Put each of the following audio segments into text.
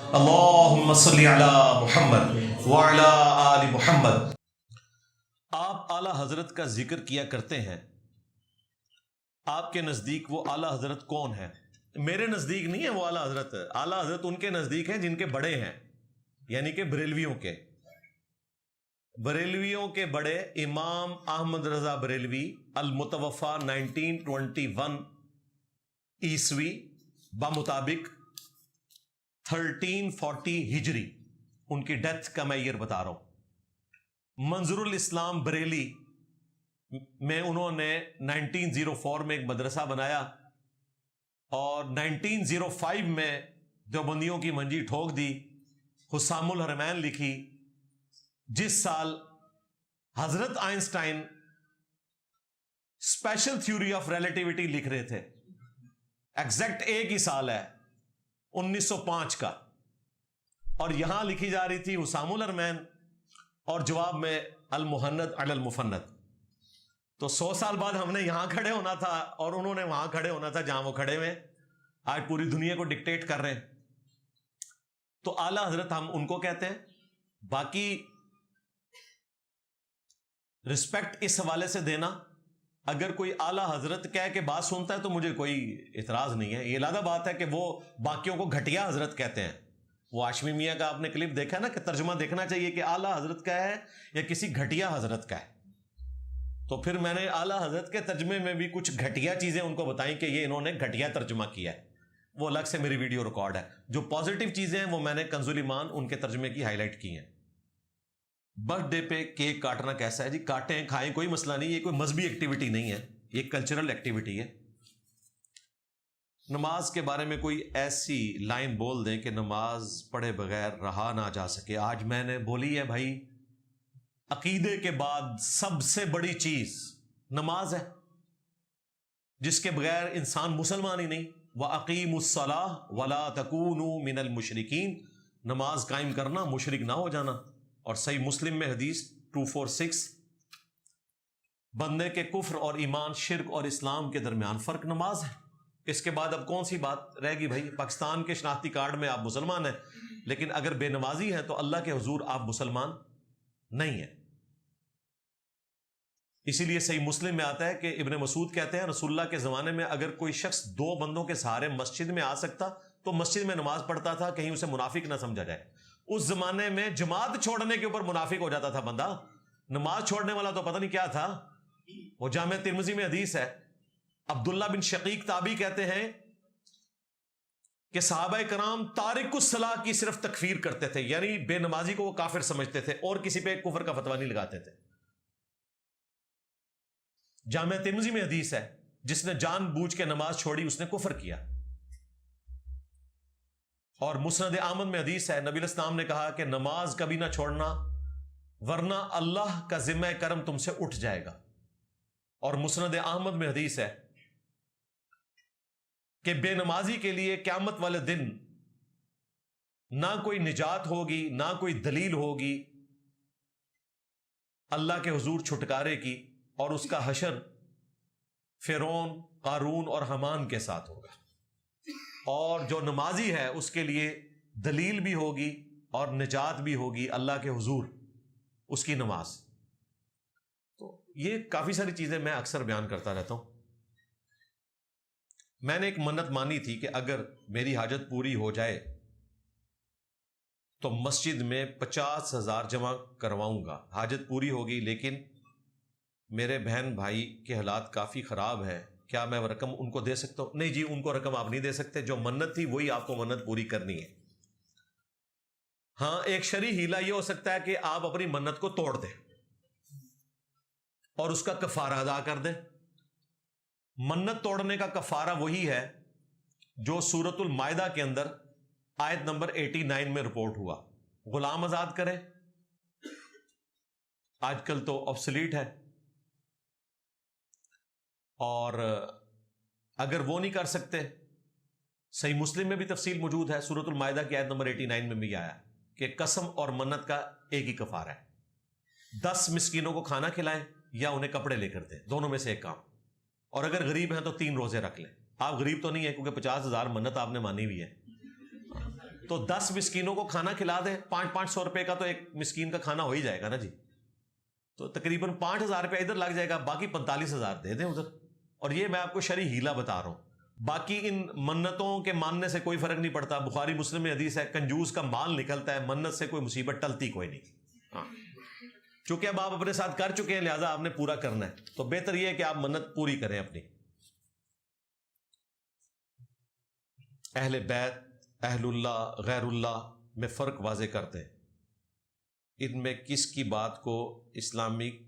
اللہم صلی علی محمد وعلی آل محمد۔ آپ اعلیٰ حضرت کا ذکر کیا کرتے ہیں، آپ کے نزدیک وہ اعلیٰ حضرت کون ہے؟ میرے نزدیک نہیں ہے وہ اعلیٰ حضرت، اعلیٰ حضرت ان کے نزدیک ہیں جن کے بڑے ہیں، یعنی کہ بریلویوں کے بڑے امام احمد رضا بریلوی المتوفا 1921 عیسوی بمطابق 1340 ہجری، ان کی ڈیتھ کا میں ایئر بتا رہا ہوں۔ منظر الاسلام بریلی میں انہوں نے 1904 میں ایک مدرسہ بنایا اور 1905 میں دیوبندیوں کی منجی ٹھوک دی، حسام الحرمین لکھی، جس سال حضرت Einstein special theory of relativity لکھ رہے تھے، ایگزیکٹ ایک ہی سال ہے 1905 کا، اور یہاں لکھی جا رہی تھی حسام الحرمین اور جواب میں المحند علی المفند۔ تو 100 سال بعد ہم نے یہاں کھڑے ہونا تھا اور انہوں نے وہاں کھڑے ہونا تھا جہاں وہ کھڑے ہوئے، آج پوری دنیا کو ڈکٹیٹ کر رہے ہیں۔ تو اعلیٰ حضرت ہم ان کو کہتے ہیں۔ باقی رسپیکٹ اس حوالے سے دینا، اگر کوئی اعلیٰ حضرت کہہ کے بات سنتا ہے تو مجھے کوئی اعتراض نہیں ہے، یہ علیحدہ بات ہے کہ وہ باقیوں کو گھٹیا حضرت کہتے ہیں۔ وہ ہاشمی میاں کا آپ نے کلپ دیکھا نا کہ ترجمہ دیکھنا چاہیے کہ اعلیٰ حضرت کا ہے یا کسی گھٹیا حضرت کا ہے، تو پھر میں نے اعلیٰ حضرت کے ترجمے میں بھی کچھ گھٹیا چیزیں ان کو بتائیں کہ یہ انہوں نے گھٹیا ترجمہ کیا ہے، وہ الگ سے میری ویڈیو ریکارڈ ہے۔ جو پازیٹیو چیزیں ہیں وہ میں نے کنز الایمان ان کے ترجمے کی ہائی لائٹ کی ہیں۔ برتھ ڈے پہ کیک کاٹنا کیسا ہے؟ جی کاٹیں کھائیں، کوئی مسئلہ نہیں، یہ کوئی مذہبی ایکٹیویٹی نہیں ہے، یہ کلچرل ایکٹیویٹی ہے۔ نماز کے بارے میں کوئی ایسی لائن بول دیں کہ نماز پڑھے بغیر رہا نہ جا سکے۔ آج میں نے بولی ہے بھائی، عقیدے کے بعد سب سے بڑی چیز نماز ہے، جس کے بغیر انسان مسلمان ہی نہیں۔ وَأَقِيمُوا الصَّلَاةَ وَلَا تَكُونُوا مِنَ الْمُشْرِكِينَ، نماز قائم کرنا، مشرک نہ ہو جانا۔ اور صحیح مسلم میں حدیث 246، بندے کے کفر اور ایمان، شرک اور اسلام کے درمیان فرق نماز ہے۔ اس کے بعد اب کون سی بات رہ گئی بھائی؟ پاکستان کے شناختی کارڈ میں آپ مسلمان ہیں، لیکن اگر بے نمازی ہیں تو اللہ کے حضور آپ مسلمان نہیں ہیں۔ اسی لیے صحیح مسلم میں آتا ہے کہ ابن مسعود کہتے ہیں رسول اللہ کے زمانے میں اگر کوئی شخص 2 بندوں کے سہارے مسجد میں آ سکتا تو مسجد میں نماز پڑھتا تھا، کہیں اسے منافق نہ سمجھا جائے۔ اس زمانے میں جماعت چھوڑنے کے اوپر منافق ہو جاتا تھا بندہ، نماز چھوڑنے والا تو پتہ نہیں کیا تھا۔ وہ جامع ترمذی میں حدیث ہے، عبداللہ بن شقیق تابعی کہتے ہیں کہ صحابہ کرام تارک الصلاۃ کی صرف تکفیر کرتے تھے، یعنی بے نمازی کو وہ کافر سمجھتے تھے اور کسی پہ کفر کا فتویٰ نہیں لگاتے تھے۔ جامع ترمذی میں حدیث ہے، جس نے جان بوجھ کے نماز چھوڑی اس نے کفر کیا۔ اور مسند احمد میں حدیث ہے، نبی علیہ السلام نے کہا کہ نماز کبھی نہ چھوڑنا ورنہ اللہ کا ذمہ کرم تم سے اٹھ جائے گا۔ اور مسند احمد میں حدیث ہے کہ بے نمازی کے لیے قیامت والے دن نہ کوئی نجات ہوگی، نہ کوئی دلیل ہوگی اللہ کے حضور چھٹکارے کی، اور اس کا حشر فرعون، قارون اور حامان کے ساتھ ہوگا۔ اور جو نمازی ہے اس کے لیے دلیل بھی ہوگی اور نجات بھی ہوگی اللہ کے حضور، اس کی نماز۔ تو یہ کافی ساری چیزیں میں اکثر بیان کرتا رہتا ہوں۔ میں نے ایک منت مانی تھی کہ اگر میری حاجت پوری ہو جائے تو مسجد میں 50,000 جمع کرواؤں گا۔ حاجت پوری ہوگی، لیکن میرے بہن بھائی کے حالات کافی خراب ہے، کیا میں وہ رقم ان کو دے سکتا ہوں؟ نہیں جی، ان کو رقم آپ نہیں دے سکتے، جو منت تھی وہی آپ کو منت پوری کرنی ہے۔ ہاں، ایک شرعی ہیلا یہ ہو سکتا ہے کہ آپ اپنی منت کو توڑ دیں اور اس کا کفارہ ادا کر دیں۔ منت توڑنے کا کفارہ وہی ہے جو سورۃ المائدہ کے اندر آیت نمبر 89 میں رپورٹ ہوا، غلام آزاد کریں۔ آج کل تو آبسلیٹ ہے، اور اگر وہ نہیں کر سکتے، صحیح مسلم میں بھی تفصیل موجود ہے، سورۃ المائدہ کی آیت نمبر 89 میں بھی آیا کہ قسم اور منت کا ایک ہی کفارہ ہے، 10 مسکینوں کو کھانا کھلائیں یا انہیں کپڑے لے کر دیں، دونوں میں سے ایک کام۔ اور اگر غریب ہیں تو 3 روزے رکھ لیں۔ آپ غریب تو نہیں ہیں کیونکہ 50,000 منت آپ نے مانی ہوئی ہے، تو 10 مسکینوں کو کھانا کھلا دیں، 500 روپے کا تو ایک مسکین کا کھانا ہو ہی جائے گا نا جی، تو تقریباً 5,000 روپے ادھر لگ جائے گا، باقی 45,000 دے دیں ادھر. اور یہ میں آپ کو شرعی ہیلا بتا رہا ہوں. باقی ان منتوں کے ماننے سے کوئی فرق نہیں پڑتا. بخاری مسلم میں حدیث ہے کنجوس کا مال نکلتا ہے، منت سے کوئی مصیبت ٹلتی کوئی نہیں. ہاں چونکہ اب آپ اپنے ساتھ کر چکے ہیں لہٰذا آپ نے پورا کرنا ہے، تو بہتر یہ ہے کہ آپ منت پوری کریں اپنی. اہل بیت، اہل اللہ، غیر اللہ میں فرق واضح کرتے ہیں. ان میں کس کی بات کو اسلامک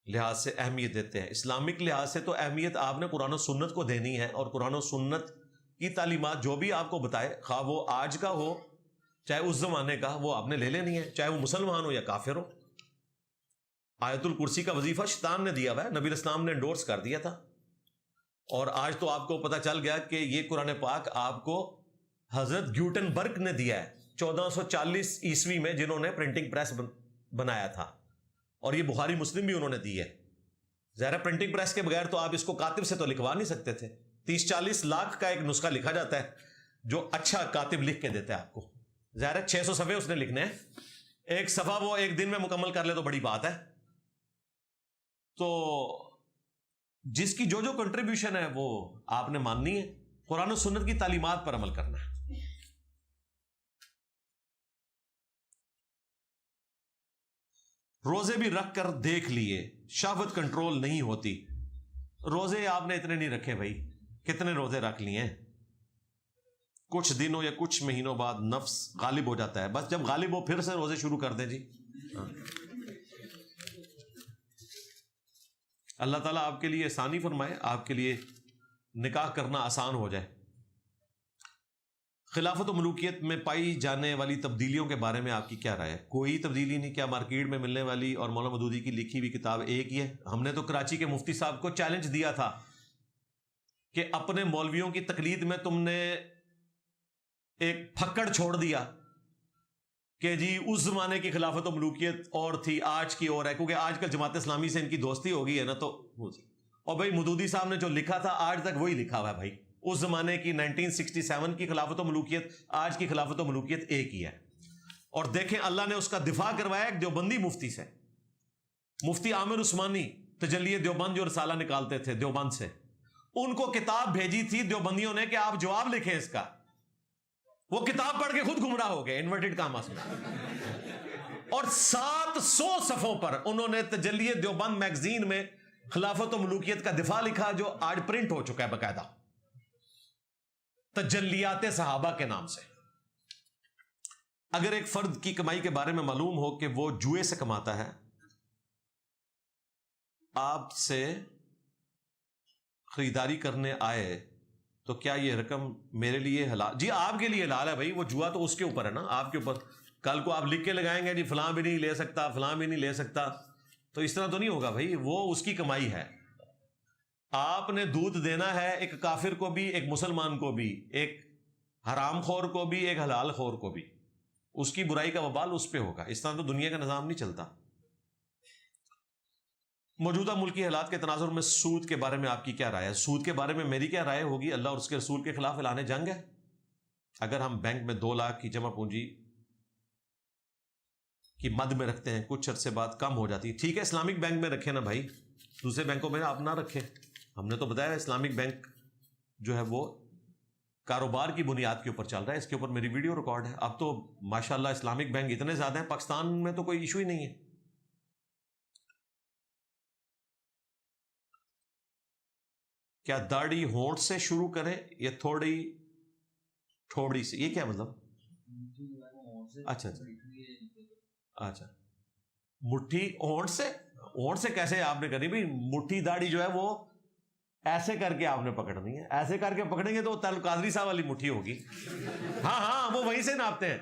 لحاظ سے اہمیت دیتے ہیں؟ اسلامک لحاظ سے تو اہمیت آپ نے قرآن و سنت کو دینی ہے، اور قرآن و سنت کی تعلیمات جو بھی آپ کو بتائے، خواہ وہ آج کا ہو چاہے اس زمانے کا، وہ آپ نے لے لینی ہے، چاہے وہ مسلمان ہو یا کافر ہو. آیت الکرسی کا وظیفہ شیطان نے دیا ہوا ہے، نبی اسلام نے انڈورس کر دیا تھا. اور آج تو آپ کو پتہ چل گیا کہ یہ قرآن پاک آپ کو حضرت گیوٹن برگ نے دیا ہے 1440 عیسوی میں، جنہوں نے پرنٹنگ پریس بنایا تھا، اور یہ بخاری مسلم بھی انہوں نے دی ہے. ظاہر پرنٹنگ پریس کے بغیر تو آپ اس کو کاتب سے تو لکھوا نہیں سکتے تھے. 30-40 لاکھ کا ایک نسخہ لکھا جاتا ہے جو اچھا کاتب لکھ کے دیتا ہے آپ کو. ظاہر 600 صفحے اس نے لکھنے ہیں، ایک صفحہ وہ ایک دن میں مکمل کر لے تو بڑی بات ہے. تو جس کی جو کنٹریبیوشن ہے وہ آپ نے ماننی ہے، قرآن و سنت کی تعلیمات پر عمل کرنا ہے. روزے بھی رکھ کر دیکھ لیے، شہوت کنٹرول نہیں ہوتی. روزے آپ نے اتنے نہیں رکھے بھائی، کتنے روزے رکھ لیے ہیں؟ کچھ دنوں یا کچھ مہینوں بعد نفس غالب ہو جاتا ہے، بس جب غالب ہو پھر سے روزے شروع کر دیں جی. اللہ تعالیٰ آپ کے لیے آسانی فرمائے، آپ کے لیے نکاح کرنا آسان ہو جائے. خلافت و ملوکیت میں پائی جانے والی تبدیلیوں کے بارے میں آپ کی کیا رائے ہے؟ کوئی تبدیلی نہیں. کیا مارکیٹ میں ملنے والی اور مولانا مودودی کی لکھی ہوئی کتاب ایک ہی ہے؟ ہم نے تو کراچی کے مفتی صاحب کو چیلنج دیا تھا کہ اپنے مولویوں کی تقلید میں تم نے ایک پھکڑ چھوڑ دیا کہ جی اس زمانے کی خلافت و ملوکیت اور تھی، آج کی اور ہے، کیونکہ آج کل جماعت اسلامی سے ان کی دوستی ہو گئی ہے نا. تو اور بھائی مودودی صاحب نے جو لکھا تھا آج تک وہی لکھا ہوا ہے بھائی. اس زمانے کی 1967 کی خلافت و ملوکیت، آج کی خلافت و ملوکیت ایک ہی ہے. اور دیکھیں اللہ نے اس کا دفاع کروایا ایک دیوبندی مفتی سے، مفتی عامر عثمانی، تجلی دیوبند جو رسالہ نکالتے تھے دیوبند سے. ان کو کتاب بھیجی تھی دیوبندیوں نے کہ آپ جواب لکھیں اس کا. وہ کتاب پڑھ کے خود گمراہ ہو گئے انورٹڈ کاماس میں. اور 700 صفحوں پر انہوں نے تجلی دیوبند میگزین میں خلافت و ملوکیت کا دفاع لکھا، جو آج پرنٹ ہو چکا ہے باقاعدہ، تجلیات صحابہ کے نام سے. اگر ایک فرد کی کمائی کے بارے میں معلوم ہو کہ وہ جوئے سے کماتا ہے، آپ سے خریداری کرنے آئے تو کیا یہ رقم میرے لیے حلال؟ جی آپ کے لیے حلال ہے بھائی، وہ جوا تو اس کے اوپر ہے نا، آپ کے اوپر. کل کو آپ لکھ کے لگائیں گے جی فلاں بھی نہیں لے سکتا، فلاں بھی نہیں لے سکتا، تو اس طرح تو نہیں ہوگا بھائی. وہ اس کی کمائی ہے. آپ نے دودھ دینا ہے ایک کافر کو بھی، ایک مسلمان کو بھی، ایک حرام خور کو بھی، ایک حلال خور کو بھی. اس کی برائی کا وبال اس پہ ہوگا. اس طرح تو دنیا کا نظام نہیں چلتا. موجودہ ملکی حالات کے تناظر میں سود کے بارے میں آپ کی کیا رائے ہے؟ سود کے بارے میں میری کیا رائے ہوگی؟ اللہ اور اس کے رسول کے خلاف اعلان جنگ ہے. اگر ہم بینک میں 2 لاکھ کی جمع پونجی کی مد میں رکھتے ہیں، کچھ عرصے بعد کم ہو جاتی ہے، ٹھیک ہے اسلامک بینک میں رکھیں نا بھائی، دوسرے بینکوں میں آپ نہ رکھیں. ہم نے تو بتایا اسلامک بینک جو ہے وہ کاروبار کی بنیاد کے اوپر چل رہا ہے. اس کے اوپر میری ویڈیو ریکارڈ ہے. اب تو ماشاءاللہ اسلامک بینک اتنے زیادہ ہیں، پاکستان میں تو کوئی ایشو ہی نہیں ہے. کیا داڑھی ہونٹ سے شروع کریں یا تھوڑی تھوڑی سے؟ یہ کیا مطلب؟ اچھا اچھا مٹھی ہونٹ سے؟ ہونٹ سے کیسے آپ نے کرنی بھائی؟ مٹھی داڑھی جو ہے وہ ایسے کر کے آپ نے پکڑنی ہے. ایسے کر کے پکڑیں گے تو تعلق قادری صاحب والی مٹھی ہوگی. ہاں وہ وہیں سے ناپتے ہیں.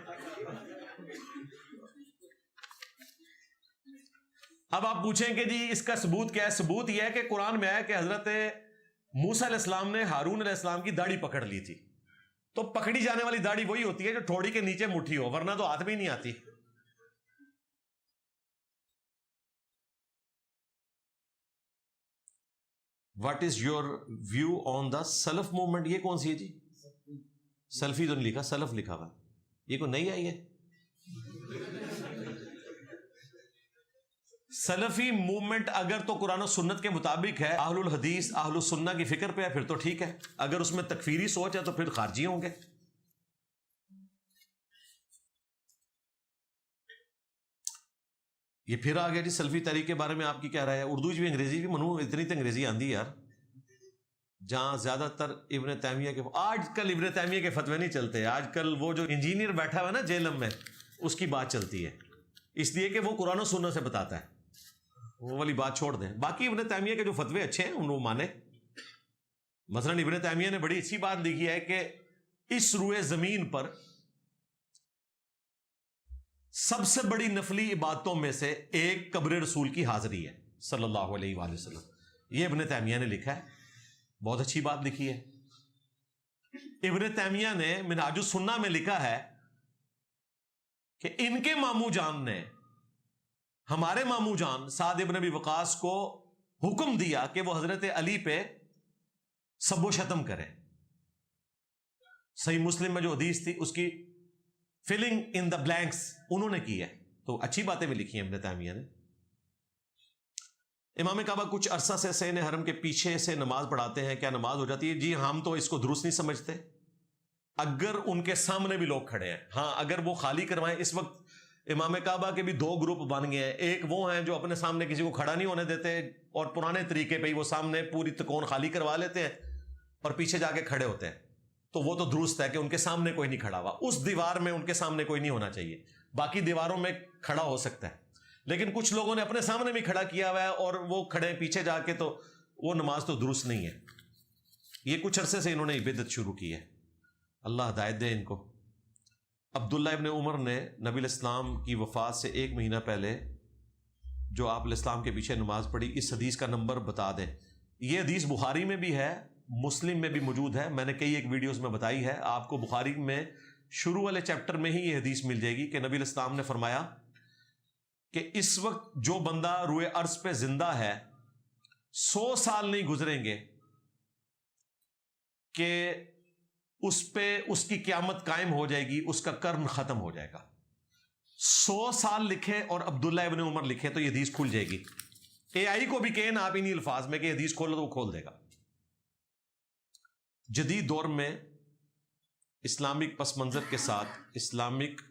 اب آپ پوچھیں کہ جی اس کا ثبوت کیا ہے؟ ثبوت یہ ہے کہ قرآن میں ہے کہ حضرت موسیٰ علیہ السلام نے ہارون علیہ السلام کی داڑھی پکڑ لی تھی. تو پکڑی جانے والی داڑھی وہی ہوتی ہے جو تھوڑی کے نیچے مٹھی ہو، ورنہ تو ہاتھ میں ہی نہیں آتی. What is your view on the self movement? یہ کون سی ہے جی سلفی تو نہیں لکھا، سلف لکھا ہوا، یہ کوئی نہیں آئی ہے؟ سلفی موومنٹ اگر تو قرآن و سنت کے مطابق ہے، اہل الحدیث اہل السنہ کی فکر پہ ہے، پھر تو ٹھیک ہے. اگر اس میں تکفیری سوچ ہے تو پھر خارجی ہوں گے. یہ پھر آ گیا جی سلفی تحریک کے بارے میں آپ کی کیا رائے ہے؟ اردو بھی انگریزی بھی منو، اتنی تو انگریزی آندی یار. جہاں زیادہ تر ابن تیمیہ کے، آج کل ابن تیمیہ کے فتوے نہیں چلتے، آج کل وہ جو انجینئر بیٹھا ہوا ہے نا جیلم میں، اس کی بات چلتی ہے، اس لیے کہ وہ قرآن و سنت سے بتاتا ہے. وہ والی بات چھوڑ دیں. باقی ابن تیمیہ کے جو فتوے اچھے ہیں ان کو مانے. مثلا ابن تیمیہ نے بڑی اچھی بات لکھی ہے کہ اس روئے زمین پر سب سے بڑی نفلی عبادتوں میں سے ایک قبر رسول کی حاضری ہے صلی اللہ علیہ وآلہ وسلم. یہ ابن تیمیہ نے لکھا ہے، بہت اچھی بات لکھی ہے. ابن تیمیہ نے منہاج السنہ میں لکھا ہے کہ ان کے ماموں جان نے ہمارے ماموں جان سعد ابن ابی وقاص کو حکم دیا کہ وہ حضرت علی پہ سب و شتم کرے. صحیح مسلم میں جو حدیث تھی اس کی فلنگ ان دا بلینکس انہوں نے کی ہے. تو اچھی باتیں بھی لکھی ہیں ابن تیمیہ نے. امام کعبہ کچھ عرصہ سے سین حرم کے پیچھے سے نماز پڑھاتے ہیں، کیا نماز ہو جاتی ہے؟ جی ہم تو اس کو درست نہیں سمجھتے اگر ان کے سامنے بھی لوگ کھڑے ہیں. ہاں اگر وہ خالی کروائیں. اس وقت امام کعبہ کے بھی دو گروپ بن گئے ہیں. ایک وہ ہیں جو اپنے سامنے کسی کو کھڑا نہیں ہونے دیتے اور پرانے طریقے پہ ہی وہ سامنے پوری تکون خالی کروا لیتے ہیں اور پیچھے جا کے کھڑے ہوتے ہیں. تو وہ تو درست ہے کہ ان کے سامنے کوئی نہیں کھڑا ہوا، اس دیوار میں ان کے سامنے کوئی نہیں ہونا چاہیے، باقی دیواروں میں کھڑا ہو سکتا ہے. لیکن کچھ لوگوں نے اپنے سامنے بھی کھڑا کیا ہوا ہے اور وہ کھڑے پیچھے جا کے، تو وہ نماز تو درست نہیں ہے. یہ کچھ عرصے سے انہوں نے بدعت شروع کی ہے، اللہ ہدایت دے ان کو. عبداللہ ابن عمر نے نبی الاسلام کی وفات سے 1 مہینہ پہلے جو آپ الاسلام کے پیچھے نماز پڑھی، اس حدیث کا نمبر بتا دیں. یہ حدیث بخاری میں بھی ہے، مسلم میں بھی موجود ہے، میں نے کئی ایک ویڈیوز میں بتائی ہے. آپ کو بخاری میں شروع والے چیپٹر میں ہی یہ حدیث مل جائے گی کہ نبی الاسلام نے فرمایا کہ اس وقت جو بندہ روئے ارض پہ زندہ ہے 100 سال نہیں گزریں گے کہ اس پہ اس کی قیامت قائم ہو جائے گی، اس کا قرن ختم ہو جائے گا. 100 سال لکھے اور عبداللہ ابن عمر لکھے تو یہ حدیث کھل جائے گی. AI کو بھی کہیں نا آپ انہی الفاظ میں کہ حدیث کھولو تو وہ کھول دے گا. جدید دور میں اسلامک پس منظر کے ساتھ اسلامک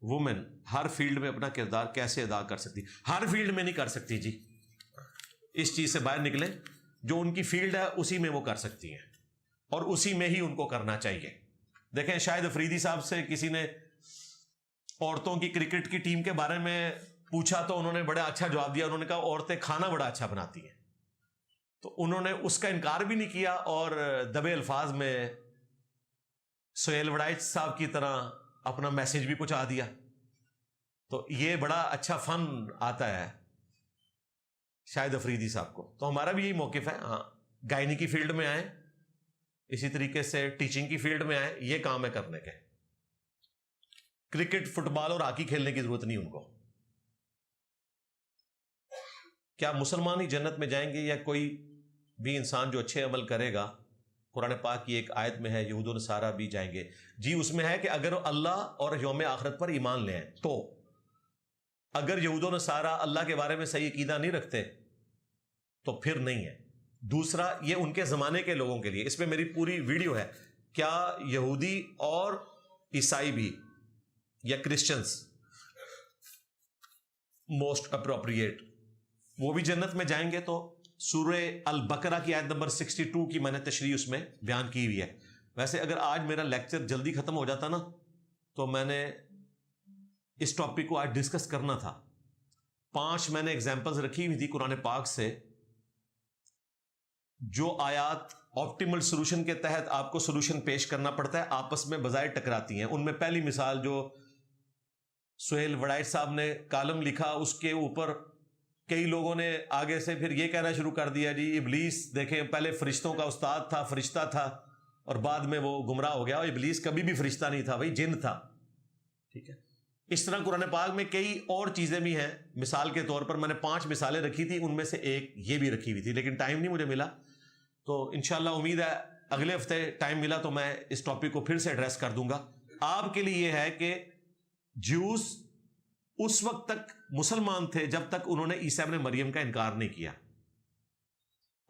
وومن ہر فیلڈ میں اپنا کردار کیسے ادا کر سکتی؟ ہر فیلڈ میں نہیں کر سکتی جی. اس چیز سے باہر نکلیں، جو ان کی فیلڈ ہے اسی میں وہ کر سکتی ہیں اور اسی میں ہی ان کو کرنا چاہیے. دیکھیں شاہد افریدی صاحب سے کسی نے عورتوں کی کرکٹ کی ٹیم کے بارے میں پوچھا تو انہوں نے بڑا اچھا جواب دیا. انہوں نے کہا عورتیں کھانا بڑا اچھا بناتی ہیں. تو انہوں نے اس کا انکار بھی نہیں کیا اور دبے الفاظ میں سہیل وڑائچ صاحب کی طرح اپنا میسج بھی پہنچا دیا. تو یہ بڑا اچھا فن آتا ہے شاہد افریدی صاحب کو. تو ہمارا بھی یہی موقف ہے. ہاں گائنی کی فیلڈ میں آئیں، اسی طریقے سے ٹیچنگ کی فیلڈ میں آئیں، یہ کام ہے کرنے کے. کرکٹ، فٹ بال اور ہاکی کھیلنے کی ضرورت نہیں ان کو. کیا مسلمان ہی جنت میں جائیں گے یا کوئی بھی انسان جو اچھے عمل کرے گا؟ قرآن پاک کی ایک آیت میں ہے یہود و نصارہ بھی جائیں گے. جی اس میں ہے کہ اگر اللہ اور یوم آخرت پر ایمان لے آئیں تو. اگر یہود و نصارہ اللہ کے بارے میں صحیح عقیدہ نہیں رکھتے تو پھر نہیں ہے. دوسرا یہ ان کے زمانے کے لوگوں کے لیے، اس پہ میری پوری ویڈیو ہے. کیا یہودی اور عیسائی بھی یا کرسچنز موسٹ اپروپریٹ وہ بھی جنت میں جائیں گے؟ تو سورہ البقرہ کی آیت نمبر 62 کی میں نے تشریح اس میں بیان کی ہوئی ہے. ویسے اگر آج میرا لیکچر جلدی ختم ہو جاتا نا تو میں نے اس ٹاپک کو آج ڈسکس کرنا تھا. 5 میں نے ایگزامپلز رکھی ہوئی تھی قرآن پاک سے، جو آیات آپٹیمل سولوشن کے تحت آپ کو سولوشن پیش کرنا پڑتا ہے، آپس میں بظاہر ٹکراتی ہیں. ان میں پہلی مثال جو سہیل وڑائچ صاحب نے کالم لکھا، اس کے اوپر کئی لوگوں نے آگے سے پھر یہ کہنا شروع کر دیا جی ابلیس دیکھیں پہلے فرشتوں کا استاد تھا، فرشتہ تھا اور بعد میں وہ گمراہ ہو گیا. اور ابلیس کبھی بھی فرشتہ نہیں تھا، بھائی جن تھا. ٹھیک ہے. اس طرح قرآن پاک میں کئی اور چیزیں بھی ہیں. مثال کے طور پر میں نے 5 مثالیں رکھی تھی، ان میں سے ایک یہ بھی رکھی ہوئی تھی لیکن ٹائم نہیں مجھے ملا. تو انشاءاللہ امید ہے اگلے ہفتے ٹائم ملا تو میں اس ٹاپک کو پھر سے ایڈریس کر دوں گا. آپ کے لیے یہ ہے کہ جوز اس وقت تک مسلمان تھے جب تک انہوں نے عیسیٰ ابن مریم کا انکار نہیں کیا,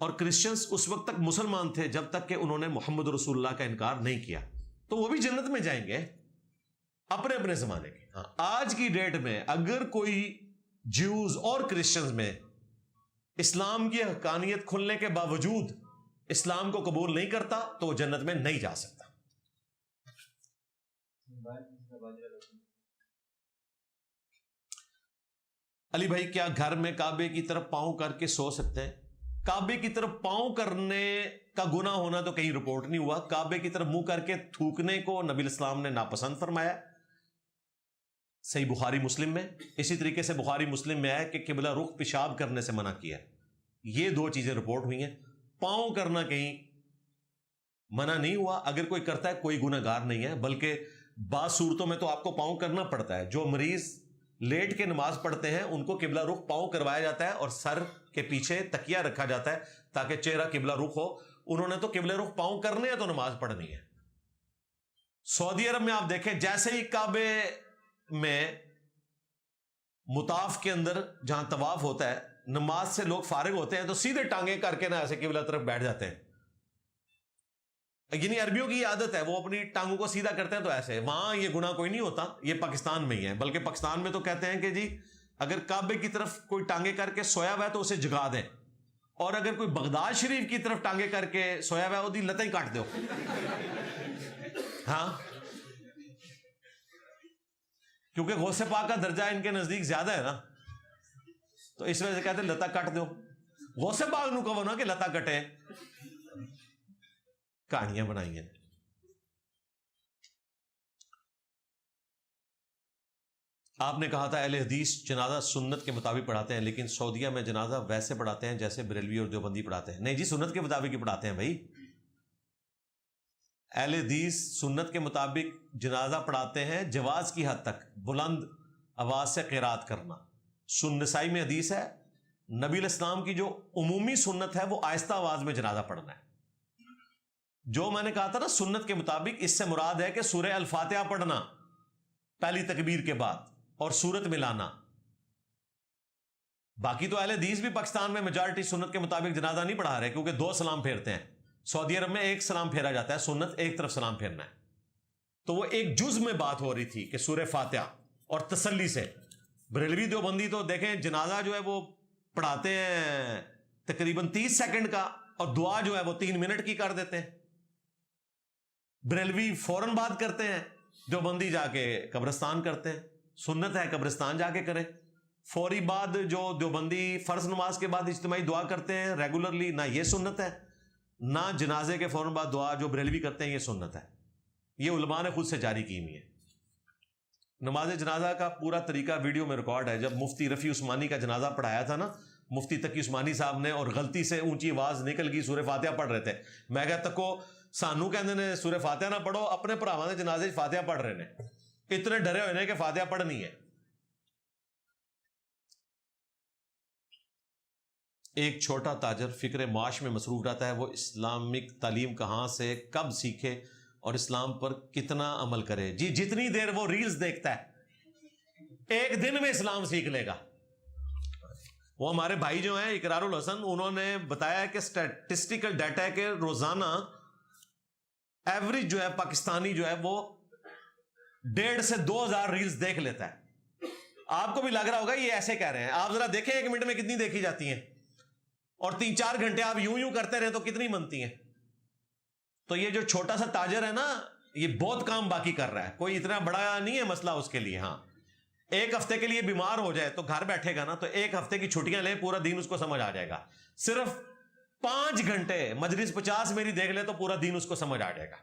اور کرسچنز اس وقت تک مسلمان تھے جب تک کہ انہوں نے محمد رسول اللہ کا انکار نہیں کیا. تو وہ بھی جنت میں جائیں گے اپنے اپنے زمانے کے. ہاں, آج کی ڈیٹ میں اگر کوئی جیوز اور کرسچنز میں اسلام کی حقانیت کھلنے کے باوجود اسلام کو قبول نہیں کرتا تو وہ جنت میں نہیں جا سکتا. علی بھائی, کیا گھر میں کعبے کی طرف پاؤں کر کے سو سکتے ہیں؟ کعبے کی طرف پاؤں کرنے کا گناہ ہونا تو کہیں رپورٹ نہیں ہوا. کعبے کی طرف منہ کر کے تھوکنے کو نبی الاسلام نے ناپسند فرمایا, صحیح بخاری مسلم میں. اسی طریقے سے بخاری مسلم میں ہے کہ قبلہ رخ پیشاب کرنے سے منع کیا ہے. یہ دو چیزیں رپورٹ ہوئی ہیں. پاؤں کرنا کہیں منع نہیں ہوا, اگر کوئی کرتا ہے کوئی گناہ گار نہیں ہے, بلکہ بعض صورتوں میں تو آپ کو پاؤں کرنا پڑتا ہے. جو مریض لیٹ کے نماز پڑھتے ہیں ان کو قبلہ رخ پاؤں کروایا جاتا ہے اور سر کے پیچھے تکیہ رکھا جاتا ہے تاکہ چہرہ قبلہ رخ ہو. انہوں نے تو قبلہ رخ پاؤں کرنے ہیں تو نماز پڑھنی ہے. سعودی عرب میں آپ دیکھیں, جیسے ہی کعبے میں مطاف کے اندر جہاں طواف ہوتا ہے, نماز سے لوگ فارغ ہوتے ہیں تو سیدھے ٹانگیں کر کے نا ایسے قبلہ طرف بیٹھ جاتے ہیں. یعنی عربیوں کی عادت ہے, وہ اپنی ٹانگوں کو سیدھا کرتے ہیں تو ایسے. وہاں یہ گناہ کوئی نہیں ہوتا, یہ پاکستان میں ہی ہے. بلکہ پاکستان میں تو کہتے ہیں کہ جی اگر کعبے کی طرف کوئی ٹانگیں کر کے سویا ہوا ہے تو اسے جگا دیں, اور اگر کوئی بغداد شریف کی طرف ٹانگیں کر کے سویا ہوا ہے وہ دی لتیں کاٹ دو. ہاں, کیونکہ غوث پاک کا درجہ ان کے نزدیک زیادہ ہے نا, تو اس وجہ سے کہتے ہیں لتا کٹ دو. غوث پاک نو کہو نا کہ لتا کٹے, کہانیاں بنائی ہیں. آپ نے کہا تھا اہل حدیث جنازہ سنت کے مطابق پڑھاتے ہیں, لیکن سعودیہ میں جنازہ ویسے پڑھاتے ہیں جیسے بریلوی اور دیوبندی پڑھاتے ہیں. نہیں جی, سنت کے مطابق ہی پڑھاتے ہیں بھائی. اہل حدیث سنت کے مطابق جنازہ پڑھاتے ہیں جواز کی حد تک, بلند آواز سے قرات کرنا. نسائی میں حدیث ہے, نبی الاسلام کی جو عمومی سنت ہے وہ آہستہ آواز میں جنازہ پڑھنا ہے. جو میں نے کہا تھا نا سنت کے مطابق, اس سے مراد ہے کہ سورہ الفاتحہ پڑھنا پہلی تکبیر کے بعد اور سورت ملانا. باقی تو اہل حدیث بھی پاکستان میں میجارٹی سنت کے مطابق جنازہ نہیں پڑھا رہے, کیونکہ 2 سلام پھیرتے ہیں. سعودی عرب میں 1 سلام پھیرا جاتا ہے, سنت ایک طرف سلام پھیرنا ہے. تو وہ ایک جز میں بات ہو رہی تھی کہ سورہ فاتحہ اور تسلی سے. بریلوی دیوبندی تو دیکھیں جنازہ جو ہے وہ پڑھاتے ہیں تقریباً 30 سیکنڈ کا, اور دعا جو ہے وہ 3 منٹ کی کر دیتے ہیں. بریلوی فوراً بات کرتے ہیں, دیوبندی جا کے قبرستان کرتے ہیں. سنت ہے قبرستان جا کے کریں. فوری بعد جو دیوبندی فرض نماز کے بعد اجتماعی دعا کرتے ہیں ریگولرلی, نہ یہ سنت ہے, نہ جنازے کے فوراً بعد دعا جو بریلوی کرتے ہیں یہ سنت ہے. یہ علماء نے خود سے جاری کی ہوئی ہے. نماز جنازہ کا پورا طریقہ ویڈیو میں ریکارڈ ہے. جب مفتی رفیع عثمانی کا جنازہ پڑھایا تھا نا مفتی تقی عثمانی صاحب نے, اور غلطی سے اونچی آواز نکل گئی, سورہ فاتحہ پڑھ رہے تھے. میں کہا تکو سانو کہندے نے سورہ فاتحہ نہ پڑھو, اپنے بھراواں دے جنازے فاتحہ پڑھ رہے نے, اتنے ڈرے ہوئے نے کہ فاتحہ پڑھنی ہے. ایک چھوٹا تاجر فکر معاش میں مصروف رہتا ہے, وہ اسلامک تعلیم کہاں سے کب سیکھے اور اسلام پر کتنا عمل کرے؟ جی جتنی دیر وہ ریلز دیکھتا ہے ایک دن میں اسلام سیکھ لے گا. وہ ہمارے بھائی جو ہیں اقرار الحسن, انہوں نے بتایا کہ سٹیٹسٹیکل ڈیٹا ہے کہ روزانہ ایوریج جو ہے پاکستانی جو ہے وہ 1,500 سے 2,000 ریلز دیکھ لیتا ہے. آپ کو بھی لگ رہا ہوگا یہ ایسے کہہ رہے ہیں, آپ ذرا دیکھیں 1 منٹ میں کتنی دیکھی جاتی ہیں, اور 3-4 گھنٹے آپ یوں کرتے رہے تو کتنی بنتی ہیں. تو یہ جو چھوٹا سا تاجر ہے نا یہ بہت کام باقی کر رہا ہے, کوئی اتنا بڑا نہیں ہے مسئلہ اس کے لیے. ہاں, 1 ہفتے کے لیے بیمار ہو جائے تو گھر بیٹھے گا نا, تو 1 ہفتے کی چھٹیاں لے, پورا دین اس کو سمجھ آ جائے گا. صرف 5 گھنٹے مجلس 50 میری دیکھ لے تو پورا دین اس کو سمجھ آ جائے گا.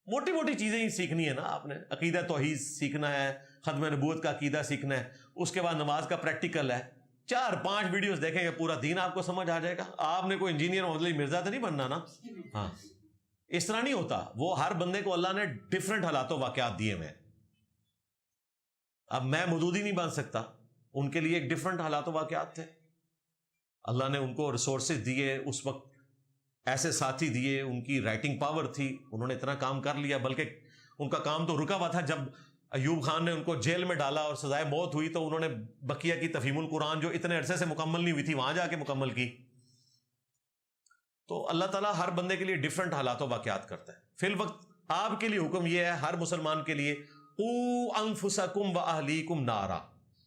موٹی موٹی چیزیں ہی سیکھنی ہے نا آپ نے, عقیدہ توحید سیکھنا ہے, ختم نبوت کا عقیدہ سیکھنا ہے, اس کے بعد نماز کا پریکٹیکل ہے. 4-5 ویڈیوز دیکھیں گے پورا دین آپ کو سمجھ آ جائے گا. آپ نے کوئی انجینئر محمد علی مرزا تو نہیں بننا نا. ہاں, اس طرح نہیں ہوتا. وہ ہر بندے کو اللہ نے ڈفرنٹ حالات و واقعات دیے ہوئے ہیں. اب میں مودودی نہیں بن سکتا, ان کے لیے ایک ڈفرنٹ حالات و واقعات تھے, اللہ نے ان کو ریسورسز دیے, اس وقت ایسے ساتھی دیے, ان کی رائٹنگ پاور تھی, انہوں نے اتنا کام کر لیا, بلکہ ان کا کام تو رکا ہوا تھا. جب ایوب خان نے ان کو جیل میں ڈالا اور سزائے موت ہوئی تو انہوں نے بقیہ کی تفہیم القرآن جو اتنے عرصے سے مکمل نہیں ہوئی تھی وہاں جا کے مکمل کی. تو اللہ تعالیٰ ہر بندے کے لیے ڈیفرنٹ حالات و واقعات کرتا ہے. فی الوقت آپ کے لیے حکم یہ ہے, ہر مسلمان کے لیے, قوا انفسکم واہلیکم نارا,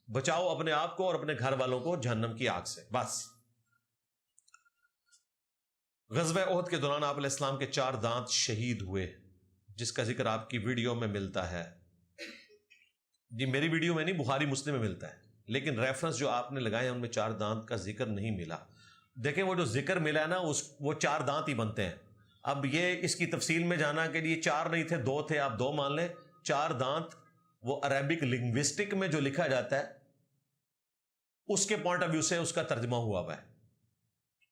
بچاؤ اپنے آپ کو اور اپنے گھر والوں کو جہنم کی آگ سے. بس. غزوہ احد کے دوران آپ علیہ السلام کے 4 دانت شہید ہوئے, جس کا ذکر آپ کی ویڈیو میں ملتا ہے. جی میری ویڈیو میں نہیں, بخاری مسلم میں ملتا ہے, لیکن ریفرنس جو آپ نے لگائے ہیں ان میں 4 دانت کا ذکر نہیں ملا. دیکھیں وہ جو ذکر ملا ہے نا, وہ 4 دانت ہی بنتے ہیں. اب یہ اس کی تفصیل میں جانا کے لیے 4 نہیں تھے, 2 تھے, آپ 2 مان لیں. 4 دانت وہ عربک لنگوسٹک میں جو لکھا جاتا ہے اس کے پوائنٹ آف ویو سے اس کا ترجمہ ہوا ہے,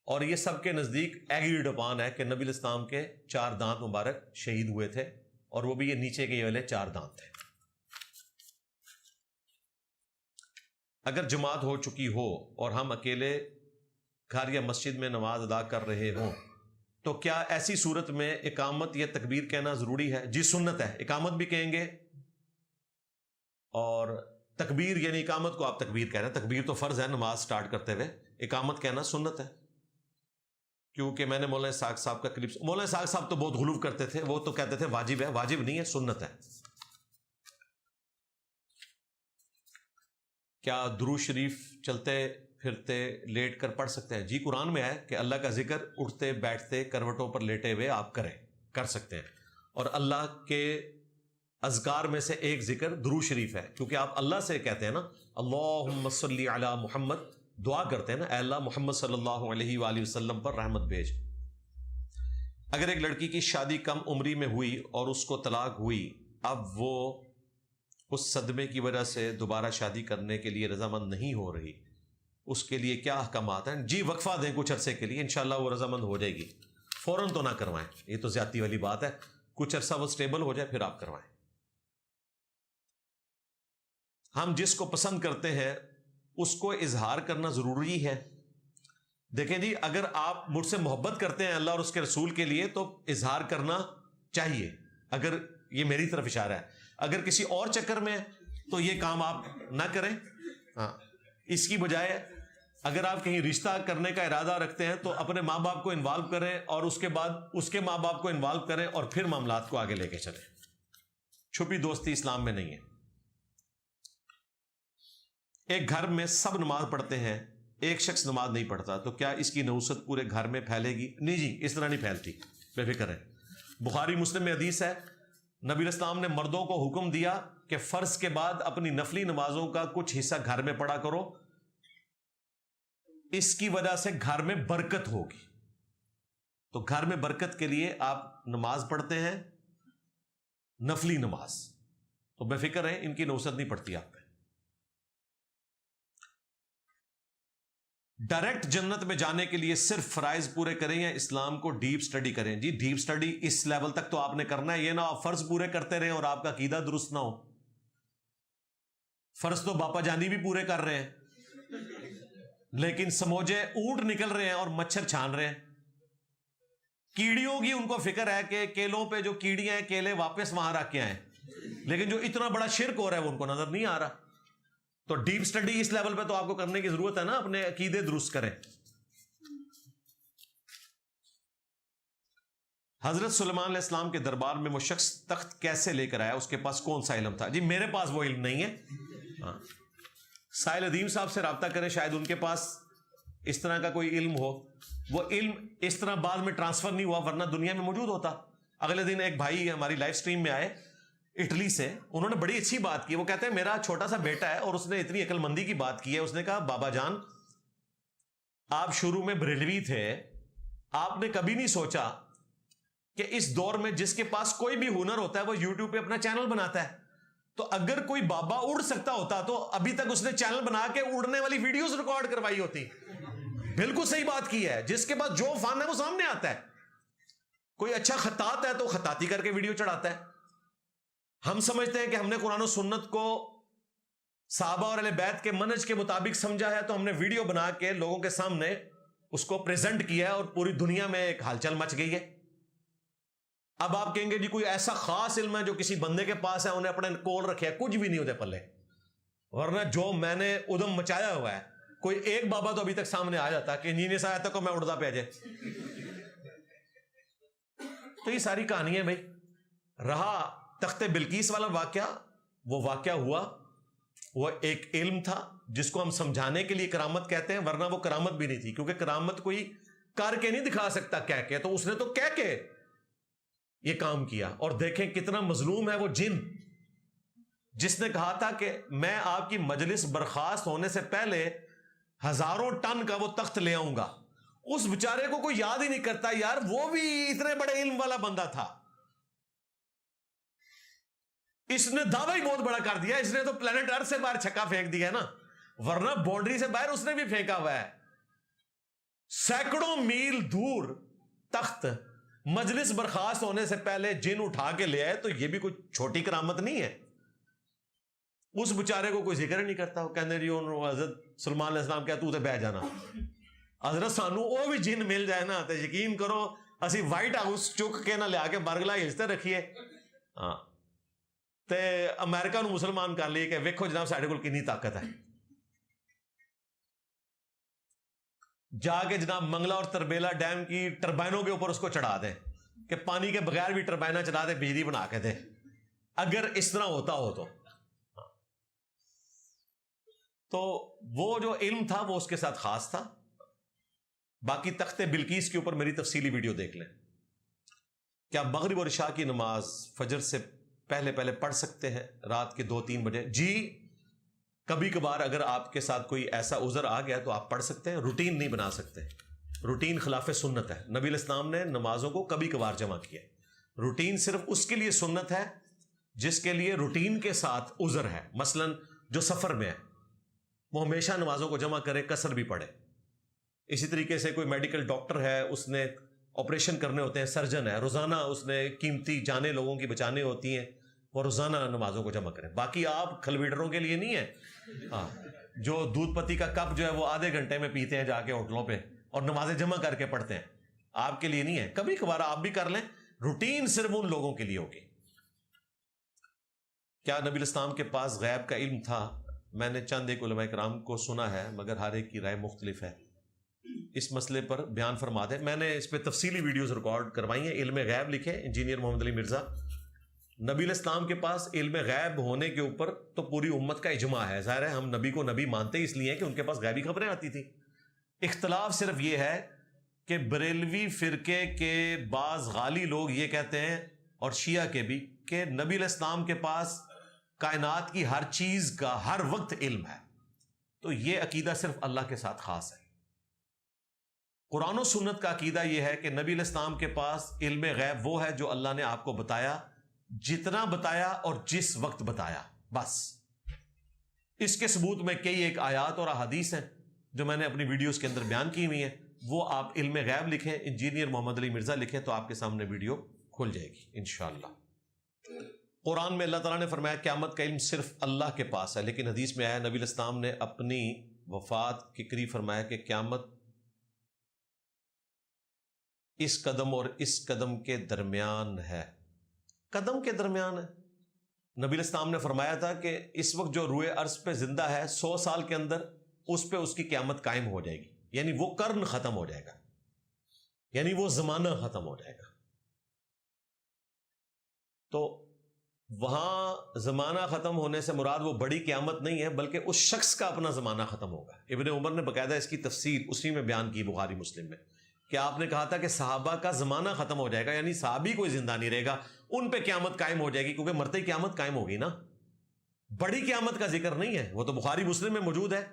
اور یہ سب کے نزدیک ایگریڈ اپان ہے کہ نبی علیہ السلام کے 4 دانت مبارک شہید ہوئے تھے, اور وہ بھی یہ نیچے کے یہ والے 4 دانت تھے. اگر جماعت ہو چکی ہو اور ہم اکیلے گھر یا مسجد میں نماز ادا کر رہے ہوں تو کیا ایسی صورت میں اقامت یا تکبیر کہنا ضروری ہے؟ جی سنت ہے, اقامت بھی کہیں گے, اور تکبیر یعنی اقامت کو آپ تکبیر کہہ رہے ہیں, تکبیر تو فرض ہے نماز سٹارٹ کرتے ہوئے, اقامت کہنا سنت ہے. کیونکہ میں نے مولانا اسحاق صاحب کا کلپ, مولانا اسحاق صاحب تو بہت غلو کرتے تھے, وہ تو کہتے تھے واجب ہے, واجب نہیں ہے, سنت ہے. کیا درود شریف چلتے پھرتے لیٹ کر پڑھ سکتے ہیں؟ جی قرآن میں ہے کہ اللہ کا ذکر اٹھتے بیٹھتے کروٹوں پر لیٹے ہوئے آپ کر سکتے ہیں, اور اللہ کے اذکار میں سے ایک ذکر درود شریف ہے, کیونکہ آپ اللہ سے کہتے ہیں نا اللہم صلی علی محمد, دعا کرتے ہیں نا اے اللہ محمد صلی اللہ علیہ وآلہ وسلم پر رحمت بھیج. اگر ایک لڑکی کی شادی کم عمری میں ہوئی اور اس کو طلاق ہوئی, اب وہ اس صدمے کی وجہ سے دوبارہ شادی کرنے کے لیے رضامند نہیں ہو رہی, اس کے لیے کیا احکامات ہیں؟ جی وقفہ دیں کچھ عرصے کے لیے, انشاءاللہ وہ رضامند ہو جائے گی. فوراً تو نہ کروائیں, یہ تو زیادتی والی بات ہے, کچھ عرصہ وہ سٹیبل ہو جائے پھر آپ کروائیں. ہم جس کو پسند کرتے ہیں اس کو اظہار کرنا ضروری ہے. دیکھیں جی, اگر آپ مجھ سے محبت کرتے ہیں اللہ اور اس کے رسول کے لیے تو اظہار کرنا چاہیے, اگر یہ میری طرف اشارہ ہے. اگر کسی اور چکر میں تو یہ کام آپ نہ کریں. ہاں, اس کی بجائے اگر آپ کہیں رشتہ کرنے کا ارادہ رکھتے ہیں تو اپنے ماں باپ کو انوالو کریں, اور اس کے بعد اس کے ماں باپ کو انوالو کریں, اور پھر معاملات کو آگے لے کے چلیں. چھپی دوستی اسلام میں نہیں ہے. ایک گھر میں سب نماز پڑھتے ہیں, ایک شخص نماز نہیں پڑھتا, تو کیا اس کی نحوست پورے گھر میں پھیلے گی؟ نہیں جی, اس طرح نہیں پھیلتی, بے فکر ہے. بخاری مسلم میں حدیث ہے, نبی علیہ السلام نے مردوں کو حکم دیا کہ فرض کے بعد اپنی نفلی نمازوں کا کچھ حصہ گھر میں پڑھا کرو, اس کی وجہ سے گھر میں برکت ہوگی. تو گھر میں برکت کے لیے آپ نماز پڑھتے ہیں, نفلی نماز, تو بے فکر ہیں ان کی نحوست نہیں پڑتی آپ پہ. ڈائریکٹ جنت میں جانے کے لیے صرف فرائض پورے کریں یا اسلام کو ڈیپ سٹڈی کریں؟ جی ڈیپ سٹڈی اس لیول تک تو آپ نے کرنا ہے, یہ نہ آپ فرض پورے کرتے رہیں اور آپ کا عقیدہ درست نہ ہو. فرض تو باپا جانی بھی پورے کر رہے ہیں, لیکن سموجے اونٹ نکل رہے ہیں اور مچھر چھان رہے ہیں. کیڑیوں کی ان کو فکر ہے کہ کیلوں پہ جو کیڑیاں ہیں کیلے واپس وہاں رکھ کے آئیں, لیکن جو اتنا بڑا شرک ہو رہا ہے وہ ان کو نظر نہیں آ رہا. تو ڈیپ سٹڈی اس لیول پہ تو آپ کو کرنے کی ضرورت ہے نا, اپنے عقیدے درست کریں. حضرت سلیمان علیہ السلام کے دربار میں وہ شخص تخت کیسے لے کر آیا, اس کے پاس کون سا علم تھا؟ جی میرے پاس وہ علم نہیں ہے. ہاں, سائل ادیم صاحب سے رابطہ کریں, شاید ان کے پاس اس طرح کا کوئی علم ہو. وہ علم اس طرح بعد میں ٹرانسفر نہیں ہوا, ورنہ دنیا میں موجود ہوتا. اگلے دن ایک بھائی ہماری لائف سٹریم میں آئے اٹلی سے, انہوں نے بڑی اچھی بات کی. وہ کہتے ہیں میرا چھوٹا سا بیٹا ہے اور اس نے اتنی عقل مندی کی بات کی ہے. اس نے کہا بابا جان آپ شروع میں بریلوی تھے, آپ نے کبھی نہیں سوچا کہ اس دور میں جس کے پاس کوئی بھی ہنر ہوتا ہے وہ یوٹیوب پہ اپنا چینل بناتا ہے. تو اگر کوئی بابا اڑ سکتا ہوتا تو ابھی تک اس نے چینل بنا کے اڑنے والی ویڈیوز ریکارڈ کروائی ہوتی. بالکل صحیح بات کی ہے, جس کے پاس جو فن ہے وہ سامنے آتا ہے. کوئی اچھا خطاط ہے تو خطاطی کر کے ویڈیو چڑھاتا ہے. ہم سمجھتے ہیں کہ ہم نے قرآن و سنت کو صحابہ اور اہل بیت کے منہج کے مطابق سمجھا ہے, تو ہم نے ویڈیو بنا کے لوگوں کے سامنے اس کو پریزنٹ کیا ہے اور پوری دنیا میں ایک ہلچل مچ گئی ہے. اب آپ کہیں گے جی کوئی ایسا خاص علم ہے جو کسی بندے کے پاس ہے, انہیں اپنے کول رکھے, کچھ بھی نہیں ہوتے پلے. ورنہ جو میں نے ادم مچایا ہوا ہے, کوئی ایک بابا تو ابھی تک سامنے آ جاتا کہ انجینئر صاحب تک کو میں اڑدا پہ جائے. تو یہ ساری کہانی ہے بھائی. رہا تخت بلقیس والا واقعہ, وہ واقعہ ہوا, وہ ایک علم تھا جس کو ہم سمجھانے کے لیے کرامت کہتے ہیں, ورنہ وہ کرامت بھی نہیں تھی, کیونکہ کرامت کوئی کر کے نہیں دکھا سکتا کہہ کے, تو اس نے تو کہہ کے یہ کام کیا. اور دیکھیں کتنا مظلوم ہے وہ جن جس نے کہا تھا کہ میں آپ کی مجلس برخاست ہونے سے پہلے 1000 ٹن کا وہ تخت لے آؤں گا. اس بیچارے کو کوئی یاد ہی نہیں کرتا یار, وہ بھی اتنے بڑے علم والا بندہ تھا. اس نے دعویٰ ہی بہت بڑا کر دیا, اس نے تو پلانٹ ارتھ سے باہر چھکا پھینک دیا نا, ورنہ باؤنڈری سے باہر اس نے بھی پھینکا ہوا ہے. سینکڑوں میل دور تخت مجلس برخاست ہونے سے پہلے جن اٹھا کے لے آئے, تو یہ بھی کوئی چھوٹی کرامت نہیں ہے. اس بیچارے کو کوئی ذکر نہیں کرتا. وہ کہنے جی حضرت سلمان علیہ السلام کیا تو تے بہ جانا, حضرت سانو وہ بھی جن مل جائے نا تو یقین کرو اسی وائٹ ہاؤس چک کے نہ لیا کے برگلا ہلتے رکھیے, ہاں تے امریکہ نو مسلمان کر لیے کہ ویکھو جناب ساڈے کول کتنی طاقت ہے. جا کے جناب منگلا اور تربیلا ڈیم کی ٹربائنوں کے اوپر اس کو چڑھا دے کہ پانی کے بغیر بھی ٹربائنہ چلا دے, بجلی بنا کے دے, اگر اس طرح ہوتا ہو تو. تو وہ جو علم تھا وہ اس کے ساتھ خاص تھا. باقی تخت بلقیس کے اوپر میری تفصیلی ویڈیو دیکھ لیں. کیا مغرب اور عشاء کی نماز فجر سے پہلے پڑھ سکتے ہیں رات کے 2-3 بجے؟ جی, کبھی کبھار اگر آپ کے ساتھ کوئی ایسا عذر آ گیا تو آپ پڑھ سکتے ہیں, روٹین نہیں بنا سکتے. روٹین خلاف سنت ہے. نبی علیہ السلام نے نمازوں کو کبھی کبھار جمع کیا. روٹین صرف اس کے لیے سنت ہے جس کے لیے روٹین کے ساتھ عذر ہے. مثلا جو سفر میں ہے وہ ہمیشہ نمازوں کو جمع کرے, قصر بھی پڑھے. اسی طریقے سے کوئی میڈیکل ڈاکٹر ہے, اس نے آپریشن کرنے ہوتے ہیں, سرجن ہے, روزانہ اس نے قیمتی جانیں لوگوں کی بچانے ہوتی ہیں, وہ روزانہ نمازوں کو جمع کریں. باقی آپ کھلویڈروں کے لیے نہیں ہے, ہاں جو دودھ پتی کا کپ جو ہے وہ آدھے گھنٹے میں پیتے ہیں جا کے ہوٹلوں پہ اور نمازیں جمع کر کے پڑھتے ہیں, آپ کے لیے نہیں ہے. کبھی کبھار آپ بھی کر لیں, روٹین صرف ان لوگوں کے لیے ہوگی. کیا نبی الاسلام کے پاس غیب کا علم تھا؟ میں نے چند ایک علماء کرام کو سنا ہے, مگر ہر ایک کی رائے مختلف ہے. اس مسئلے پر بیان فرما دیں. میں نے اس پہ تفصیلی ویڈیوز ریکارڈ کروائی ہیں. علم غیب لکھے انجینئر محمد علی مرزا. نبی علیہ السلام کے پاس علم غیب ہونے کے اوپر تو پوری امت کا اجماع ہے. ظاہر ہے ہم نبی کو نبی مانتے اس لیے کہ ان کے پاس غیبی خبریں آتی تھی. اختلاف صرف یہ ہے کہ بریلوی فرقے کے بعض غالی لوگ یہ کہتے ہیں, اور شیعہ کے بھی, کہ نبی علیہ السلام کے پاس کائنات کی ہر چیز کا ہر وقت علم ہے. تو یہ عقیدہ صرف اللہ کے ساتھ خاص ہے. قرآن و سنت کا عقیدہ یہ ہے کہ نبی علیہ السلام کے پاس علم غیب وہ ہے جو اللہ نے آپ کو بتایا, جتنا بتایا اور جس وقت بتایا, بس. اس کے ثبوت میں کئی ایک آیات اور احادیث ہیں جو میں نے اپنی ویڈیوز کے اندر بیان کی ہوئی ہیں. وہ آپ علم غیب لکھیں, انجینئر محمد علی مرزا لکھیں, تو آپ کے سامنے ویڈیو کھل جائے گی انشاءاللہ. قرآن میں اللہ تعالیٰ نے فرمایا قیامت کا علم صرف اللہ کے پاس ہے, لیکن حدیث میں آیا نبی علیہ السلام نے اپنی وفات کے قریب فرمایا کہ قیامت اس قدم اور اس قدم کے درمیان ہے. قدم کے درمیان ہے. نبی علیہ السلام نے فرمایا تھا کہ اس وقت جو روئے ارض پہ زندہ ہے 100 سال کے اندر اس پہ اس کی قیامت قائم ہو جائے گی, یعنی وہ قرن ختم ہو جائے گا, یعنی وہ زمانہ ختم ہو جائے گا. تو وہاں زمانہ ختم ہونے سے مراد وہ بڑی قیامت نہیں ہے, بلکہ اس شخص کا اپنا زمانہ ختم ہوگا. ابن عمر نے باقاعدہ اس کی تفصیل اسی میں بیان کی بخاری مسلم میں, کہ آپ نے کہا تھا کہ صحابہ کا زمانہ ختم ہو جائے گا, یعنی صحابی کوئی زندہ نہیں رہے گا, ان پہ قیامت قائم ہو جائے گی, کیونکہ مرتے ہی قیامت قائم ہوگی نا. بڑی قیامت کا ذکر نہیں ہے. وہ تو بخاری مسلم میں موجود ہے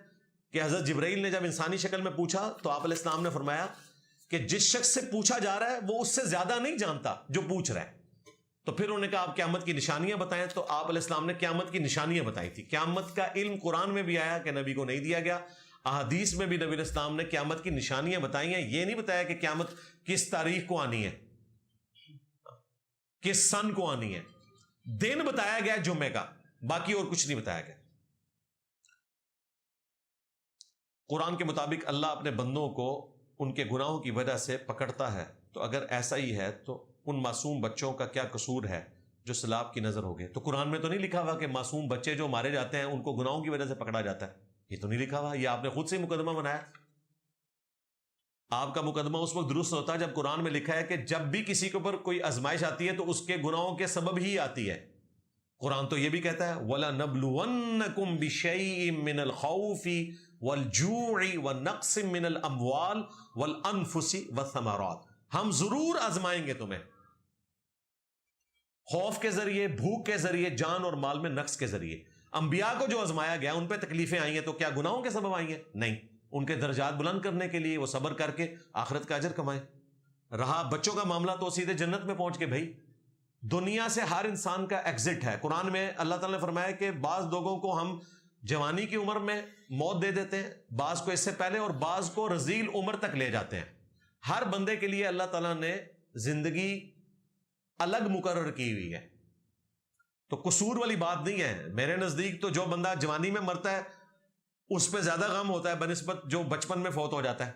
کہ حضرت جبرائیل نے جب انسانی شکل میں پوچھا تو آپ علیہ السلام نے فرمایا کہ جس شخص سے پوچھا جا رہا ہے وہ اس سے زیادہ نہیں جانتا جو پوچھ رہا ہے. تو پھر انہوں نے کہا آپ قیامت کی نشانیاں بتائیں, تو آپ علیہ السلام نے قیامت کی نشانیاں بتائی تھی. قیامت کا علم قرآن میں بھی آیا کہ نبی کو نہیں دیا گیا, احادیث میں بھی نبی علیہ السلام نے قیامت کی نشانیاں بتائی ہیں. یہ نہیں بتایا کہ قیامت کس تاریخ کو آنی ہے, کس سن کو آنی ہے. دن بتایا گیا جمعے کا, باقی اور کچھ نہیں بتایا گیا. قرآن کے مطابق اللہ اپنے بندوں کو ان کے گناہوں کی وجہ سے پکڑتا ہے، تو اگر ایسا ہی ہے تو ان معصوم بچوں کا کیا قصور ہے جو سیلاب کی نظر ہو گئے؟ تو قرآن میں تو نہیں لکھا ہوا کہ معصوم بچے جو مارے جاتے ہیں ان کو گناہوں کی وجہ سے پکڑا جاتا ہے، یہ تو نہیں لکھا ہوا، یہ آپ نے خود سے مقدمہ بنایا۔ آپ کا مقدمہ اس وقت درست ہوتا ہے جب قرآن میں لکھا ہے کہ جب بھی کسی کے اوپر کوئی آزمائش آتی ہے تو اس کے گناہوں کے سبب ہی آتی ہے۔ قرآن تو یہ بھی کہتا ہے وَلَنَبْلُوَنَّكُمْ بِشَيْءٍ مِّنَ الْخَوْفِ وَالْجُوعِ وَنَقْصٍ مِّنَ الْأَمْوَالِ وَالْأَنفُسِ وَالثَّمَرَاتِ، ہم ضرور آزمائیں گے تمہیں، خوف کے ذریعے، بھوک کے ذریعے، جان اور مال میں نقص کے ذریعے۔ انبیاء کو جو آزمایا گیا ان پہ تکلیفیں آئی ہیں تو کیا گناہوں کے سبب آئی ہیں؟ نہیں، ان کے درجات بلند کرنے کے لیے وہ صبر کر کے آخرت کا اجر کمائیں۔ رہا بچوں کا معاملہ تو سیدھے جنت میں پہنچ کے بھائی دنیا سے ہر انسان کا ایگزٹ ہے۔ قرآن میں اللہ تعالیٰ نے فرمایا کہ بعض لوگوں کو ہم جوانی کی عمر میں موت دے دیتے ہیں، بعض کو اس سے پہلے، اور بعض کو رذیل عمر تک لے جاتے ہیں۔ ہر بندے کے لیے اللہ تعالیٰ نے زندگی الگ مقرر کی ہوئی ہے، تو قصور والی بات نہیں ہے۔ میرے نزدیک تو جو بندہ جوانی میں مرتا ہے اس پہ زیادہ غم ہوتا ہے بنسبت جو بچپن میں فوت ہو جاتا ہے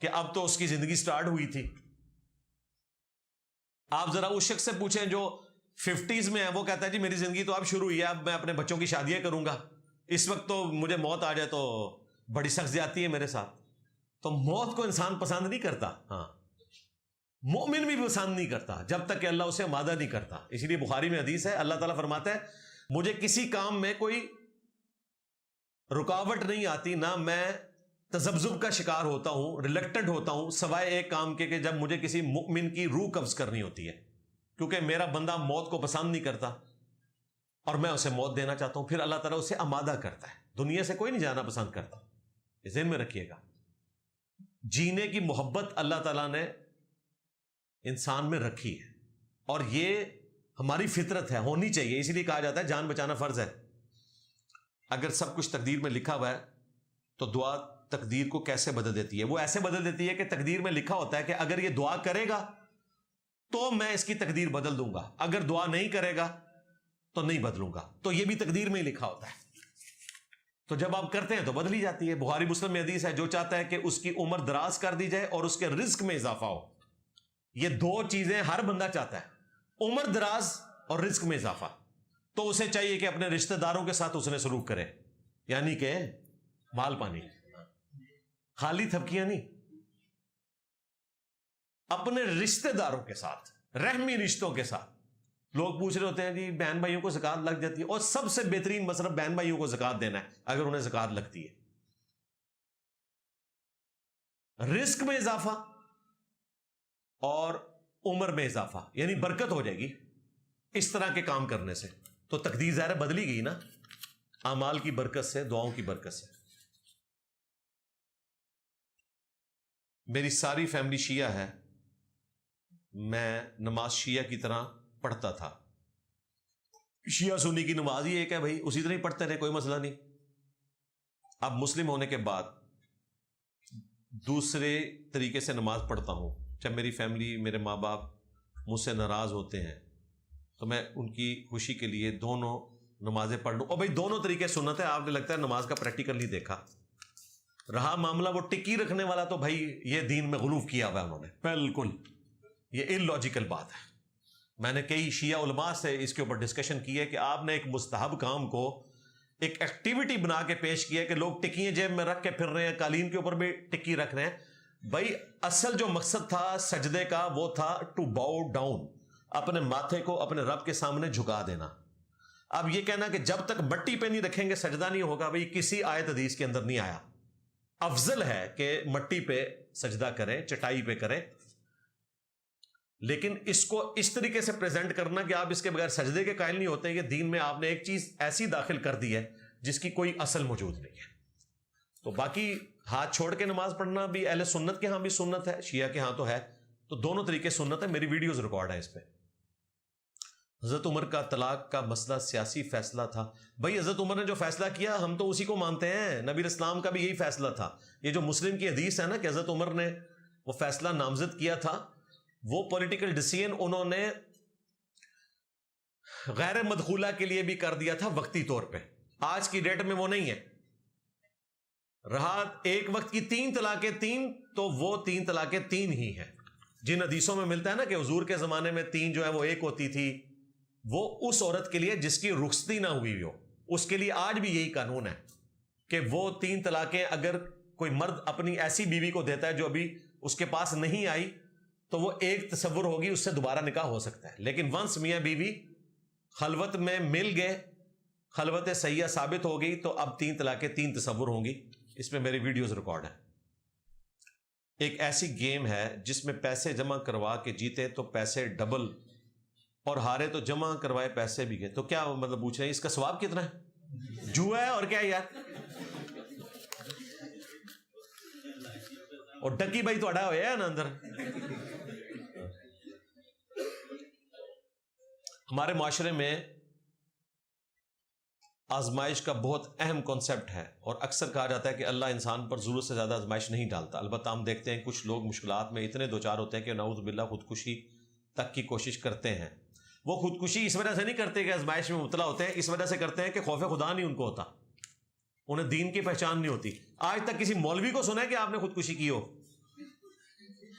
کہ اب تو اس کی زندگی سٹارٹ ہوئی تھی۔ آپ ذرا اس شخص سے پوچھیں جو 50s میں ہے، وہ کہتا ہے جی میری زندگی تو اب شروع ہوئی ہے، اب میں اپنے بچوں کی شادیاں کروں گا، اس وقت تو مجھے موت آ جائے تو بڑی سخت زیادتی ہے میرے ساتھ۔ تو موت کو انسان پسند نہیں کرتا، ہاں مومن بھی پسند نہیں کرتا جب تک کہ اللہ اسے آمادہ نہیں کرتا۔ اسی لیے بخاری میں حدیث ہے، اللہ تعالیٰ فرماتا ہے مجھے کسی کام میں کوئی رکاوٹ نہیں آتی، نہ میں تذبذب کا شکار ہوتا ہوں، ریلیکٹنٹ ہوتا ہوں، سوائے ایک کام کے کہ جب مجھے کسی مؤمن کی روح قبض کرنی ہوتی ہے، کیونکہ میرا بندہ موت کو پسند نہیں کرتا اور میں اسے موت دینا چاہتا ہوں، پھر اللہ تعالیٰ اسے آمادہ کرتا ہے۔ دنیا سے کوئی نہیں جانا پسند کرتا، یہ ذہن میں رکھیے گا۔ جینے کی محبت اللہ تعالیٰ نے انسان میں رکھی ہے اور یہ ہماری فطرت ہے، ہونی چاہیے۔ اسی لیے کہا جاتا ہے جان بچانا فرض ہے۔ اگر سب کچھ تقدیر میں لکھا ہوا ہے تو دعا تقدیر کو کیسے بدل دیتی ہے؟ وہ ایسے بدل دیتی ہے کہ تقدیر میں لکھا ہوتا ہے کہ اگر یہ دعا کرے گا تو میں اس کی تقدیر بدل دوں گا، اگر دعا نہیں کرے گا تو نہیں بدلوں گا، تو یہ بھی تقدیر میں ہی لکھا ہوتا ہے۔ تو جب آپ کرتے ہیں تو بدلی جاتی ہے۔ بخاری مسلم میں حدیث ہے جو چاہتا ہے کہ اس کی عمر دراز کر دی جائے اور اس کے رزق میں اضافہ ہو، یہ دو چیزیں ہر بندہ چاہتا ہے، عمر دراز اور رزق میں اضافہ، تو اسے چاہیے کہ اپنے رشتہ داروں کے ساتھ اس نے سلوک کرے، یعنی کہ مال پانی، خالی تھپکیاں نہیں، اپنے رشتہ داروں کے ساتھ، رحمی رشتوں کے ساتھ۔ لوگ پوچھ رہے ہوتے ہیں جی بہن بھائیوں کو زکوٰۃ لگ جاتی ہے، اور سب سے بہترین مصرف بہن بھائیوں کو زکوٰۃ دینا ہے اگر انہیں زکوٰۃ لگتی ہے۔ رزق میں اضافہ اور عمر میں اضافہ، یعنی برکت ہو جائے گی اس طرح کے کام کرنے سے، تو تقدیر ظاہر بدلی گئی نا، اعمال کی برکت سے، دعاؤں کی برکت سے۔ میری ساری فیملی شیعہ ہے، میں نماز شیعہ کی طرح پڑھتا تھا۔ شیعہ سنی کی نماز ہی ایک ہے بھائی، اسی طرح ہی پڑھتے رہے، کوئی مسئلہ نہیں۔ اب مسلم ہونے کے بعد دوسرے طریقے سے نماز پڑھتا ہوں۔ جب میری فیملی، میرے ماں باپ مجھ سے ناراض ہوتے ہیں تو میں ان کی خوشی کے لیے دونوں نمازیں پڑھ لوں، اور بھائی دونوں طریقے سنت ہے، آپ نے لگتا ہے نماز کا پریکٹیکل نہیں دیکھا۔ رہا معاملہ وہ ٹکی رکھنے والا، تو بھائی یہ دین میں غلوف کیا ہوا ہے انہوں نے، بالکل یہ ان لاجیکل بات ہے۔ میں نے کئی شیعہ علماء سے اس کے اوپر ڈسکشن کی ہے کہ آپ نے ایک مستحب کام کو ایک ایکٹیویٹی بنا کے پیش کیا ہے کہ لوگ ٹکیاں جیب میں رکھ کے پھر رہے ہیں، قالین کے اوپر بھی ٹکی رکھ رہے ہیں۔ بھائی اصل جو مقصد تھا سجدے کا وہ تھا ٹو باؤ ڈاؤن، اپنے ماتھے کو اپنے رب کے سامنے جھکا دینا۔ اب یہ کہنا کہ جب تک مٹی پہ نہیں رکھیں گے سجدہ نہیں ہوگا، بھائی کسی آیت حدیث کے اندر نہیں آیا۔ افضل ہے کہ مٹی پہ سجدہ کریں، چٹائی پہ کریں، لیکن اس کو اس طریقے سے پریزنٹ کرنا کہ آپ اس کے بغیر سجدے کے قائل نہیں ہوتے، یہ دین میں آپ نے ایک چیز ایسی داخل کر دی ہے جس کی کوئی اصل موجود نہیں ہے۔ تو باقی ہاتھ چھوڑ کے نماز پڑھنا بھی اہل سنت کے ہاں بھی سنت ہے، شیعہ کے ہاں تو ہے، تو دونوں طریقے سنت ہے۔ میری ویڈیوز ریکارڈ ہیں اس پہ۔ حضرت عمر کا طلاق کا مسئلہ سیاسی فیصلہ تھا۔ بھائی حضرت عمر نے جو فیصلہ کیا ہم تو اسی کو مانتے ہیں، نبی اسلام کا بھی یہی فیصلہ تھا۔ یہ جو مسلم کی حدیث ہے نا کہ حضرت عمر نے وہ فیصلہ نامزد کیا تھا، وہ پولیٹیکل ڈیسیژن انہوں نے غیر مدخولہ کے لیے بھی کر دیا تھا وقتی طور پہ، آج کی ڈیٹ میں وہ نہیں ہے۔ رہا ایک وقت کی 3 طلاقیں 3، تو وہ 3 طلاقیں 3 ہی ہیں. جن حدیثوں میں ملتا ہے نا کہ حضور کے زمانے میں 3 جو ہے وہ 1 ہوتی تھی، وہ اس عورت کے لیے جس کی رخصتی نہ ہوئی ہو، اس کے لیے آج بھی یہی قانون ہے کہ وہ 3 طلاقیں اگر کوئی مرد اپنی ایسی بیوی کو دیتا ہے جو ابھی اس کے پاس نہیں آئی، تو وہ ایک تصور ہوگی، اس سے دوبارہ نکاح ہو سکتا ہے. لیکن ونس میاں بیوی خلوت میں مل گئے، خلوت صحیحہ ثابت ہو گئی، تو اب 3 طلاقیں 3 تصور ہوں گی. اس میں میری ویڈیوز ریکارڈ ہیں. ایک ایسی گیم ہے جس میں پیسے جمع کروا کے جیتے تو پیسے ڈبل، اور ہارے تو جمع کروائے پیسے بھی گئے. تو کیا مطلب پوچھ رہے ہیں اس کا ثواب کتنا ہے؟ جوا ہے اور کیا ہے یار. اور ڈکی بھائی تو اڑا ہوا ہے نا اندر. ہمارے معاشرے میں آزمائش کا بہت اہم کانسیپٹ ہے، اور اکثر کہا جاتا ہے کہ اللہ انسان پر ضرورت سے زیادہ آزمائش نہیں ڈالتا. البتہ ہم دیکھتے ہیں کچھ لوگ مشکلات میں اتنے دوچار ہوتے ہیں کہ نعوذ باللہ خودکشی تک کی کوشش کرتے ہیں. وہ خودکشی اس وجہ سے نہیں کرتے کہ آزمائش میں مبتلا ہوتے ہیں، اس وجہ سے کرتے ہیں کہ خوف خدا نہیں ان کو ہوتا، انہیں دین کی پہچان نہیں ہوتی. آج تک کسی مولوی کو سنا ہے کہ آپ نے خودکشی کی ہو؟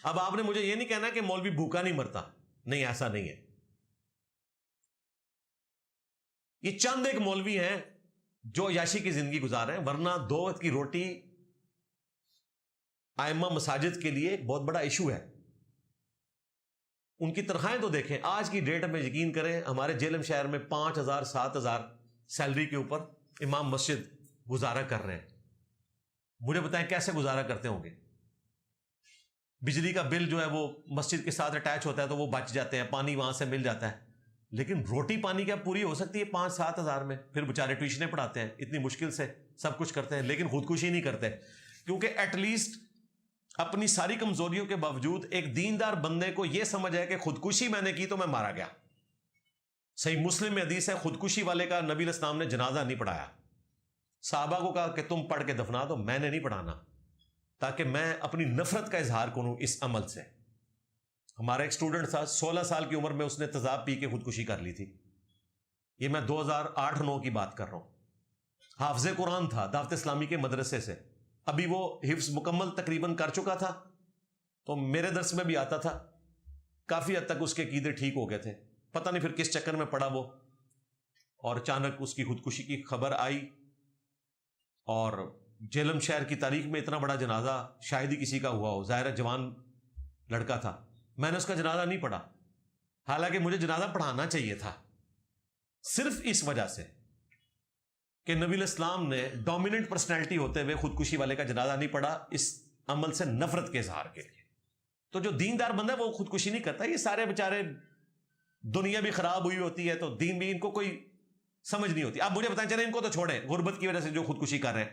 اب آپ نے مجھے یہ نہیں کہنا کہ مولوی بھوکا نہیں مرتا، نہیں، ایسا نہیں ہے. یہ چند ایک مولوی ہیں جو عیاشی کی زندگی گزار رہے ہیں، ورنہ 2 وقت کی روٹی ائمہ مساجد کے لیے ایک بہت بڑا ایشو ہے. ان کی تنخواہیں تو دیکھیں. آج کی ڈیٹ میں یقین کریں ہمارے جیلم شہر میں 5,000 7,000 سیلری کے اوپر امام مسجد گزارا کر رہے ہیں. مجھے بتائیں کیسے گزارا کرتے ہوں گے؟ بجلی کا بل جو ہے وہ مسجد کے ساتھ اٹیچ ہوتا ہے تو وہ بچ جاتے ہیں، پانی وہاں سے مل جاتا ہے. لیکن روٹی پانی کیا پوری ہو سکتی ہے 5-7 ہزار میں؟ پھر بےچارے ٹیوشنیں پڑھاتے ہیں، اتنی مشکل سے سب کچھ کرتے ہیں، لیکن خودکشی نہیں کرتے. کیونکہ ایٹ لیسٹ اپنی ساری کمزوریوں کے باوجود ایک دیندار بندے کو یہ سمجھ ہے کہ خودکشی میں نے کی تو میں مارا گیا. صحیح مسلم میں حدیث ہے خودکشی والے کا نبی علیہ السلام نے جنازہ نہیں پڑھایا. صحابہ کو کہا کہ تم پڑھ کے دفنا دو، میں نے نہیں پڑھانا، تاکہ میں اپنی نفرت کا اظہار کروں اس عمل سے. ہمارا ایک اسٹوڈنٹ تھا 16 سال کی عمر میں اس نے تیزاب پی کے خودکشی کر لی تھی. یہ میں 2008-9 کی بات کر رہا ہوں. حافظ قرآن تھا، دعوت اسلامی کے مدرسے سے. ابھی وہ حفظ مکمل تقریباً کر چکا تھا، تو میرے درس میں بھی آتا تھا. کافی حد تک اس کے عقیدے ٹھیک ہو گئے تھے. پتہ نہیں پھر کس چکر میں پڑا وہ، اور اچانک اس کی خودکشی کی خبر آئی. اور جیلم شہر کی تاریخ میں اتنا بڑا جنازہ شاید ہی کسی کا ہوا ہو. ظاہر جوان لڑکا تھا. میں نے اس کا جنازہ نہیں پڑھا، حالانکہ مجھے جنازہ پڑھانا چاہیے تھا، صرف اس وجہ سے کہ نبی علیہ السلام نے ڈومیننٹ پرسنالٹی ہوتے ہوئے خودکشی والے کا جنازہ نہیں پڑھا اس عمل سے نفرت کے اظہار کے لیے. تو جو دیندار بندہ ہے وہ خودکشی نہیں کرتا. یہ سارے بیچارے دنیا بھی خراب ہوئی ہوتی ہے تو دین بھی ان کو کوئی سمجھ نہیں ہوتی. آپ مجھے بتائیں، چلیں ان کو تو چھوڑیں، غربت کی وجہ سے جو خودکشی کر رہے ہیں،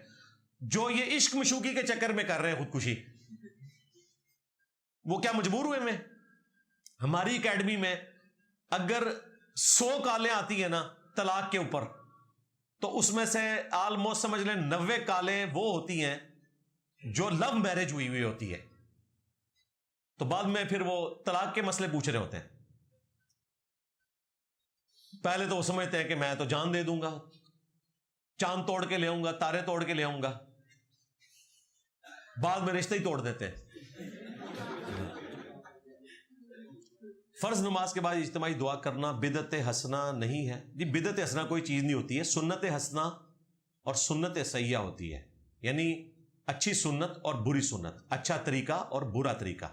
جو یہ عشق مشوقی کے چکر میں کر رہے ہیں خودکشی، وہ کیا مجبور ہوئے؟ میں ہماری اکیڈمی میں اگر 100 کالیں آتی ہیں نا طلاق کے اوپر، تو اس میں سے آلموسٹ سمجھ لیں 90 کالیں وہ ہوتی ہیں جو لو میرج ہوئی ہوئی ہوتی ہے. تو بعد میں پھر وہ طلاق کے مسئلے پوچھ رہے ہوتے ہیں. پہلے تو وہ سمجھتے ہیں کہ میں تو جان دے دوں گا، چاند توڑ کے لے آؤں گا، تارے توڑ کے لے آؤں گا، بعد میں رشتہ ہی توڑ دیتے ہیں. فرض نماز کے بعد اجتماعی دعا کرنا بدعت حسنہ نہیں ہے. جی بدعت حسنہ کوئی چیز نہیں ہوتی ہے. سنت حسنہ اور سنت سیئہ ہوتی ہے، یعنی اچھی سنت اور بری سنت، اچھا طریقہ اور برا طریقہ.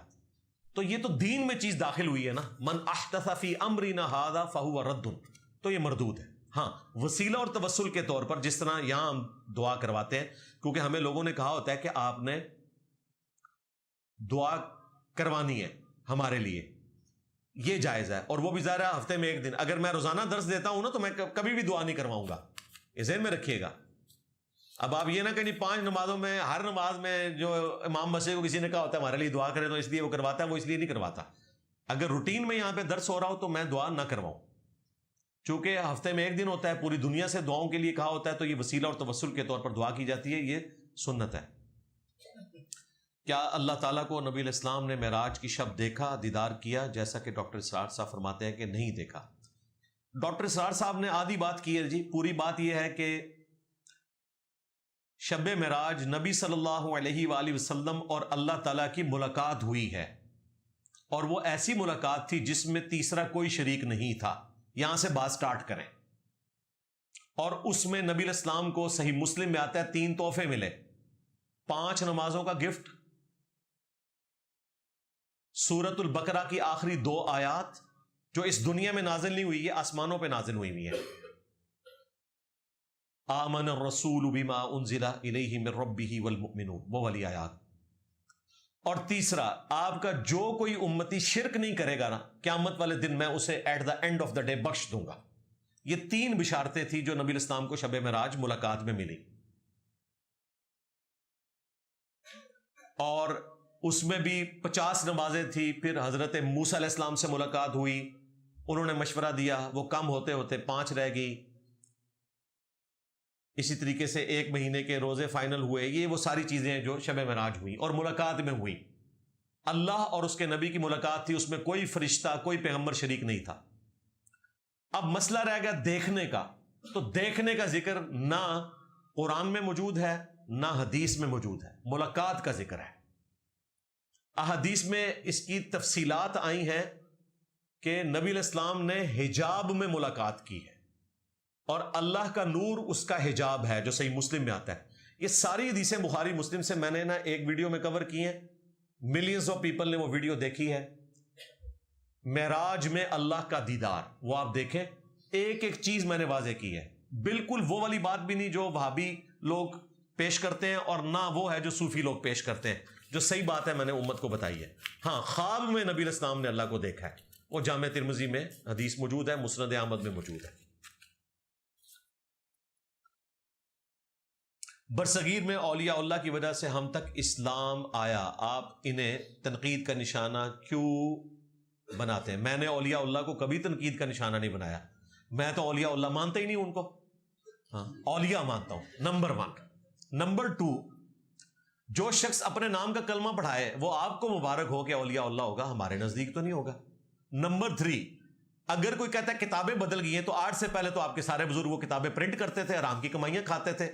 تو یہ تو دین میں چیز داخل ہوئی ہے نا. من احدث فی امرنا ھذا فہو رد، تو یہ مردود ہے. ہاں وسیلہ اور توسل کے طور پر جس طرح یہاں ہم دعا کرواتے ہیں، کیونکہ ہمیں لوگوں نے کہا ہوتا ہے کہ آپ نے دعا کروانی ہے ہمارے لیے، یہ جائز ہے. اور وہ بھی ظاہر ہے ہفتے میں 1 دن. اگر میں روزانہ درس دیتا ہوں نا تو میں کبھی بھی دعا نہیں کرواؤں گا، یہ ذہن میں رکھیے گا. اب آپ یہ نہ کہ 5 نمازوں میں ہر نماز میں جو امام مسجد کو کسی نے کہا ہوتا ہے ہمارے لیے دعا کرے تو اس لیے وہ کرواتا ہے، وہ اس لیے نہیں کرواتا. اگر روٹین میں یہاں پہ درس ہو رہا ہو تو میں دعا نہ کرواؤں. چونکہ ہفتے میں 1 دن ہوتا ہے، پوری دنیا سے دعاؤں کے لیے کہا ہوتا ہے، تو یہ وسیلہ اور توسل کے طور پر دعا کی جاتی ہے، یہ سنت ہے. کیا اللہ تعالیٰ کو نبی علیہ السلام نے معراج کی شب دیکھا، دیدار کیا، جیسا کہ ڈاکٹر اسرار صاحب فرماتے ہیں کہ نہیں دیکھا؟ ڈاکٹر اسرار صاحب نے آدھی بات کی ہے جی. پوری بات یہ ہے کہ شب معراج نبی صلی اللہ علیہ وآلہ وسلم اور اللہ تعالیٰ کی ملاقات ہوئی ہے، اور وہ ایسی ملاقات تھی جس میں تیسرا کوئی شریک نہیں تھا. یہاں سے بات سٹارٹ کریں. اور اس میں نبی علیہ السلام کو صحیح مسلم میں آتا ہے 3 تحفے ملے. 5 نمازوں کا گفٹ، سورۃ البقرہ کی آخری 2 آیات جو اس دنیا میں نازل نہیں ہوئی، یہ آسمانوں پہ نازل ہوئی ہوئی ہیں. آمن الرسول بما انزل الیہ من ربہ والمؤمنون، وہ والی آیات. اور تیسرا، آپ کا جو کوئی امتی شرک نہیں کرے گا نا، قیامت والے دن میں اسے at the end of the day بخش دوں گا. یہ 3 بشارتیں تھیں جو نبی علیہ السلام کو شب معراج ملاقات میں ملی. اور اس میں بھی 50 نمازیں تھی. پھر حضرت موسیٰ علیہ السلام سے ملاقات ہوئی، انہوں نے مشورہ دیا، وہ کم ہوتے ہوتے 5 رہ گئی. اسی طریقے سے 1 مہینے کے روزے فائنل ہوئے. یہ وہ ساری چیزیں ہیں جو شب معراج ہوئی اور ملاقات میں ہوئی. اللہ اور اس کے نبی کی ملاقات تھی، اس میں کوئی فرشتہ، کوئی پیغمبر شریک نہیں تھا. اب مسئلہ رہ گیا دیکھنے کا. تو دیکھنے کا ذکر نہ قرآن میں موجود ہے نہ حدیث میں موجود ہے. ملاقات کا ذکر ہے. احادیث میں اس کی تفصیلات آئی ہیں کہ نبی علیہ السلام نے حجاب میں ملاقات کی ہے، اور اللہ کا نور اس کا حجاب ہے، جو صحیح مسلم میں آتا ہے. یہ ساری حدیثیں بخاری مسلم سے میں نے ایک ویڈیو میں کور کی ہیں. ملینز آف پیپل نے وہ ویڈیو دیکھی ہے. معراج میں اللہ کا دیدار، وہ آپ دیکھیں. ایک ایک چیز میں نے واضح کی ہے. بالکل وہ والی بات بھی نہیں جو وہابی لوگ پیش کرتے ہیں، اور نہ وہ ہے جو صوفی لوگ پیش کرتے ہیں. جو صحیح بات ہے میں نے امت کو بتائی ہے. ہاں، خواب میں نبی علیہ السلام نے اللہ کو دیکھا ہے. وہ جامع ترمذی میں حدیث موجود ہے، مسند احمد میں موجود ہے. برصغیر میں اولیاء اللہ کی وجہ سے ہم تک اسلام آیا، آپ انہیں تنقید کا نشانہ کیوں بناتے ہیں؟ میں نے اولیاء اللہ کو کبھی تنقید کا نشانہ نہیں بنایا. میں تو اولیاء اللہ مانتا ہی نہیں ان کو. ہاں، اولیاء مانتا ہوں، نمبر 1. نمبر 2، جو شخص اپنے نام کا کلمہ پڑھائے وہ آپ کو مبارک ہو کہ اولیاء اللہ ہوگا، ہمارے نزدیک تو نہیں ہوگا. نمبر 3، اگر کوئی کہتا ہے کتابیں بدل گئی ہیں، تو آج سے پہلے تو آپ کے سارے بزرگ وہ کتابیں پرنٹ کرتے تھے، آرام کی کمائیاں کھاتے تھے.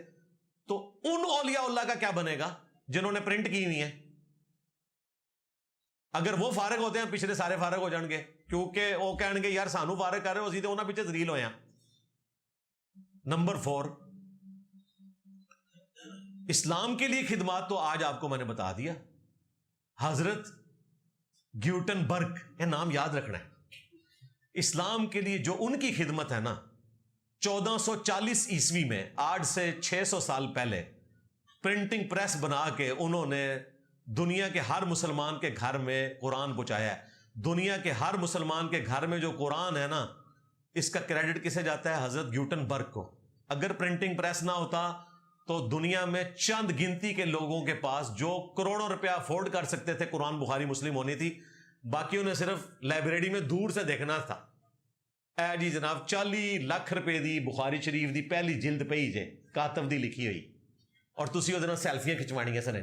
تو ان اولیاء اللہ کا کیا بنے گا جنہوں نے پرنٹ کی ہوئی ہیں؟ اگر وہ فارغ ہوتے ہیں، پچھلے سارے فارغ ہو جان گے، کیونکہ وہ کہیں گے یار سانو فارغ کر رہے ہو، سیدھے انہاں پیچھے ذلیل ہویا. نمبر 4، اسلام کے لیے خدمات تو آج آپ کو میں نے بتا دیا. حضرت گیوٹن برگ، یہ نام یاد رکھنا ہے. اسلام کے لیے جو ان کی خدمت ہے نا، 1440 عیسوی میں، آج سے 600 سال پہلے پرنٹنگ پریس بنا کے انہوں نے دنیا کے ہر مسلمان کے گھر میں قرآن پہنچایا ہے. دنیا کے ہر مسلمان کے گھر میں جو قرآن ہے نا، اس کا کریڈٹ کسے جاتا ہے؟ حضرت گیوٹن برگ کو. اگر پرنٹنگ پریس نہ ہوتا تو دنیا میں چند گنتی کے لوگوں کے پاس جو کروڑوں روپیہ افورڈ کر سکتے تھے قرآن بخاری مسلم ہونی تھی، باقیوں نے صرف لائبریری میں دور سے دیکھنا تھا. اے جی جناب 40 لاکھ روپے دی بخاری شریف دی پہلی جلد پئی جے کاتب دی لکھی ہوئی، اور تسی وہ سیلفیاں کھچوانیاں سن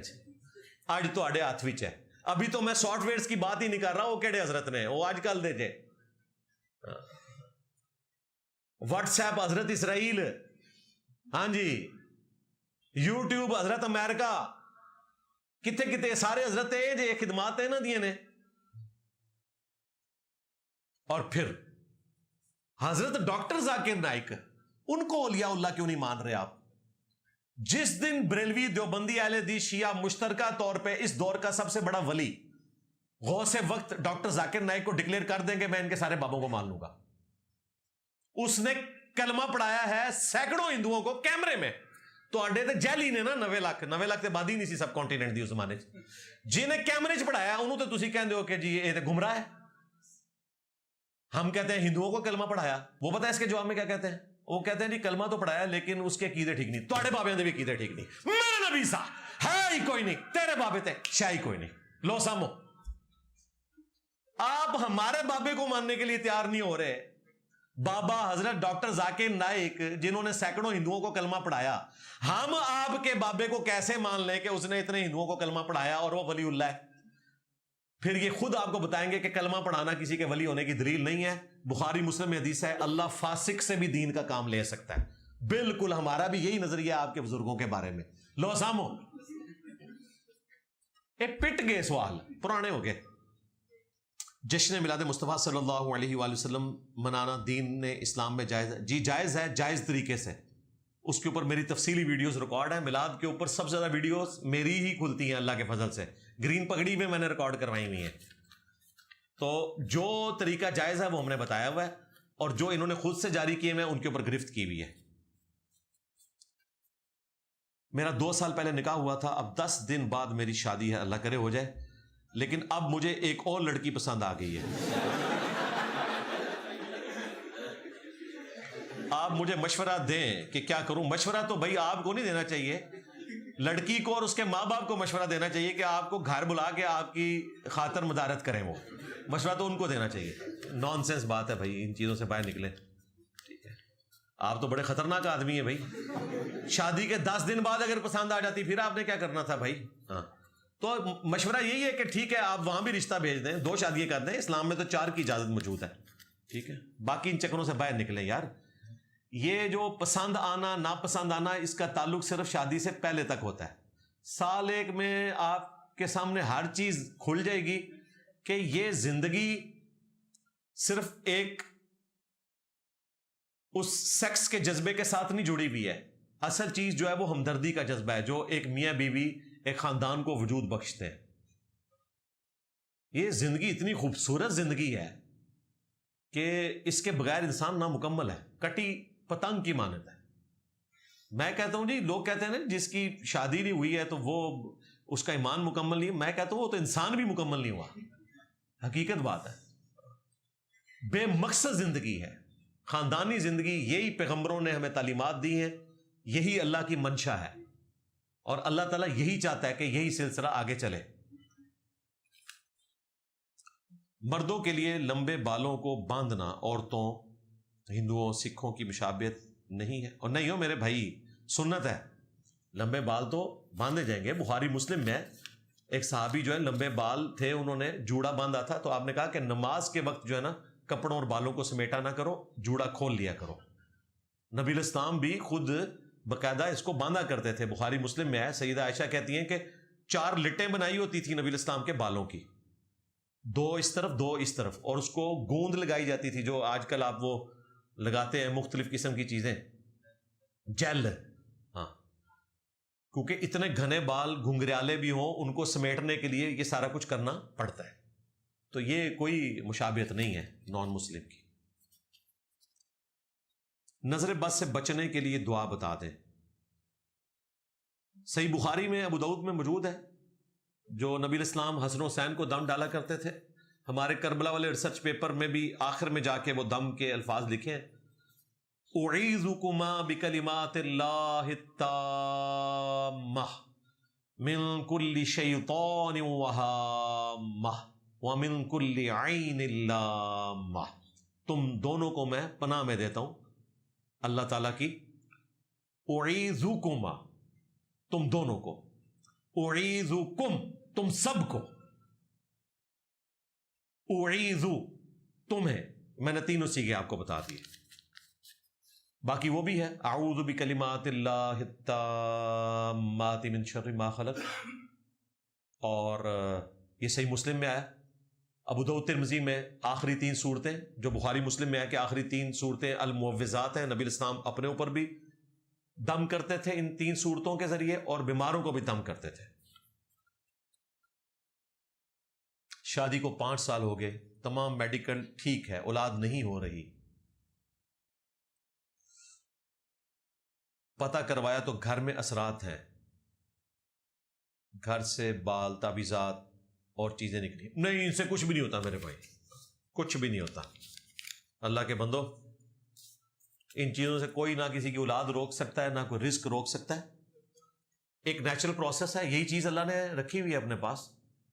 اج تواڈے ہاتھ وچ ہے. ابھی تو میں سافٹ ویئرز کی بات ہی نہیں کر رہا، وہ کہڑے حضرت نے، وہ آج کل دے جے. واٹس ایپ حضرت اسرائیل، ہاں جی، یوٹیوب حضرت امریکہ، کتے کتے سارے حضرت جے خدمات ہیں نا دیے نے. اور پھر حضرت ڈاکٹر ذاکر نائک، ان کو اولیاء اللہ کیوں نہیں مان رہے آپ؟ جس دن بریلوی دیوبندی اہل حدیث شیعہ مشترکہ طور پہ اس دور کا سب سے بڑا ولی غوث وقت ڈاکٹر ذاکر نائک کو ڈکلیئر کر دیں گے میں ان کے سارے بابوں کو مان لوں گا. اس نے کلمہ پڑھایا ہے سینکڑوں ہندوؤں کو کیمرے میں. تو آڈے تے جیلی نے نا 90 لاکھ تے بعد ہی نہیں سی سب کانٹیننٹ دی اس زمانے جنہیں کیمرے چ پڑھایا انہوں تے تسی کہندے ہو کہ جی یہ تے گمراہ ہے. ہم کہتے ہیں ہندوؤں کو کلمہ پڑھایا، وہ پتہ ہے اس کے جواب میں کیا کہتے ہیں؟ وہ کہتے ہیں جی کلمہ تو پڑھایا لیکن اس کے عقیدے ٹھیک نہیں. تواڈے بابے دے بھی عقیدے ٹھیک نہیں. میرے نبی سا ہے ہی کوئی نہیں، تیرے بابے تے شے ہی کوئی نہیں. لو سامو، آپ ہمارے بابے کو ماننے کے لیے تیار نہیں ہو رہے. بابا حضرت ڈاکٹر ذاکر نائک جنہوں نے سینکڑوں ہندوؤں کو کلمہ پڑھایا، ہم آپ کے بابے کو کیسے مان لیں کہ اس نے اتنے ہندوؤں کو کلمہ پڑھایا اور وہ ولی اللہ ہے؟ پھر یہ خود آپ کو بتائیں گے کہ کلمہ پڑھانا کسی کے ولی ہونے کی دلیل نہیں ہے. بخاری مسلم میں حدیث ہے اللہ فاسق سے بھی دین کا کام لے سکتا ہے. بالکل ہمارا بھی یہی نظریہ آپ کے بزرگوں کے بارے میں. لو سامو پٹ گئے سوال پرانے ہو گئے. جشن میلاد مصطفیٰ صلی اللہ علیہ وآلہ وسلم منانا دین اسلام میں جائز ہے؟ جی جائز ہے، جائز طریقے سے. اس کے اوپر میری تفصیلی ویڈیوز ریکارڈ ہیں. میلاد کے اوپر سب سے زیادہ ویڈیوز میری ہی کھلتی ہیں اللہ کے فضل سے. گرین پگڑی میں نے ریکارڈ کروائی ہوئی ہیں. تو جو طریقہ جائز ہے وہ ہم نے بتایا ہوا ہے، اور جو انہوں نے خود سے جاری کیے ہیں ان کے اوپر گرفت کی ہوئی ہے. میرا 2 سال پہلے نکاح ہوا تھا، اب 10 دن بعد میری شادی ہے، اللہ کرے ہو جائے، لیکن اب مجھے ایک اور لڑکی پسند آ گئی ہے. آپ مجھے مشورہ دیں کہ کیا کروں. مشورہ تو بھائی آپ کو نہیں دینا چاہیے، لڑکی کو اور اس کے ماں باپ کو مشورہ دینا چاہیے کہ آپ کو گھر بلا کے آپ کی خاطر مدارت کریں. وہ مشورہ تو ان کو دینا چاہیے. نان سینس بات ہے بھائی، ان چیزوں سے باہر نکلیں. آپ تو بڑے خطرناک آدمی ہیں بھائی. شادی کے 10 دن بعد اگر پسند آ جاتی پھر آپ نے کیا کرنا تھا بھائی. ہاں تو مشورہ یہی ہے کہ ٹھیک ہے آپ وہاں بھی رشتہ بھیج دیں، 2 شادیاں کر دیں. اسلام میں تو 4 کی اجازت موجود ہے. ٹھیک ہے، باقی ان چکروں سے باہر نکلیں یار. یہ جو پسند آنا ناپسند آنا اس کا تعلق صرف شادی سے پہلے تک ہوتا ہے. سال ایک میں آپ کے سامنے ہر چیز کھل جائے گی کہ یہ زندگی صرف ایک اس سیکس کے جذبے کے ساتھ نہیں جڑی ہوئی ہے. اصل چیز جو ہے وہ ہمدردی کا جذبہ ہے جو ایک میاں بیوی ایک خاندان کو وجود بخشتے ہیں. یہ زندگی اتنی خوبصورت زندگی ہے کہ اس کے بغیر انسان نامکمل ہے، کٹی پتنگ کی مانند ہے. میں کہتا ہوں جی، لوگ کہتے ہیں نا جس کی شادی نہیں ہوئی ہے تو وہ اس کا ایمان مکمل نہیں. میں کہتا ہوں وہ تو انسان بھی مکمل نہیں ہوا. حقیقت بات ہے. بے مقصد زندگی ہے، خاندانی زندگی. یہی پیغمبروں نے ہمیں تعلیمات دی ہیں، یہی اللہ کی منشا ہے، اور اللہ تعالیٰ یہی چاہتا ہے کہ یہی سلسلہ آگے چلے. مردوں کے لیے لمبے بالوں کو باندھنا عورتوں، ہندوؤں سکھوں کی مشابہت نہیں ہے. اور نہیں ہو میرے بھائی، سنت ہے. لمبے بال تو باندھے جائیں گے. بخاری مسلم میں ایک صحابی جو ہے لمبے بال تھے، انہوں نے جوڑا باندھا تھا، تو آپ نے کہا کہ نماز کے وقت جو ہے نا کپڑوں اور بالوں کو سمیٹا نہ کرو، جوڑا کھول لیا کرو. نبی الاسلام بھی خود باقاعدہ اس کو باندھا کرتے تھے. بخاری مسلم میں ہے، سیدہ عائشہ کہتی ہیں کہ 4 لٹیں بنائی ہوتی تھی نبی الاسلام کے بالوں کی، 2 اس طرف 2 اس طرف، اور اس کو گوند لگائی جاتی تھی جو آج کل آپ وہ لگاتے ہیں مختلف قسم کی چیزیں، جیل. ہاں، کیونکہ اتنے گھنے بال گھنگریالے بھی ہوں، ان کو سمیٹنے کے لیے یہ سارا کچھ کرنا پڑتا ہے. تو یہ کوئی مشابہت نہیں ہے نان مسلم کی. نظر بد سے بچنے کے لیے دعا بتا دیں. صحیح بخاری میں ابو داؤد میں موجود ہے، جو نبی الاسلام حسن و حسین کو دم ڈالا کرتے تھے. ہمارے کربلا والے ریسرچ پیپر میں بھی آخر میں جا کے وہ دم کے الفاظ لکھے ہیں: اعیذکما بکلمات اللہ التامہ من کل شیطان وہامہ ومن کل عین لامہ. تم دونوں کو میں پناہ میں دیتا ہوں اللہ تعالیٰ کی. اعیذکما تم دونوں کو، اعیذکم تم سب کو، اعیذو تمہیں. میں نے تینوں سیغے آپ کو بتا دیے. باقی وہ بھی ہے: اعوذ بکلمات اللہ التامات من شر ما خلق. اور یہ صحیح مسلم میں آیا. ابو داؤد ترمذی میں آخری 3 صورتیں، جو بخاری مسلم میں ہے کہ آخری 3 صورتیں المعوذات ہیں. نبی الاسلام اپنے اوپر بھی دم کرتے تھے ان 3 صورتوں کے ذریعے، اور بیماروں کو بھی دم کرتے تھے. شادی کو 5 سال ہو گئے، تمام میڈیکل ٹھیک ہے، اولاد نہیں ہو رہی. پتہ کروایا تو گھر میں اثرات ہیں، گھر سے بال تعویذات اور چیزیں نکلی. نہیں، ان سے کچھ بھی نہیں ہوتا میرے بھائی، کچھ بھی نہیں ہوتا. اللہ کے بندو، ان چیزوں سے کوئی نہ کسی کی اولاد روک سکتا ہے، نہ کوئی رزق روک سکتا ہے. ایک نیچرل پروسیس ہے. یہی چیز اللہ نے رکھی ہوئی ہے اپنے پاس.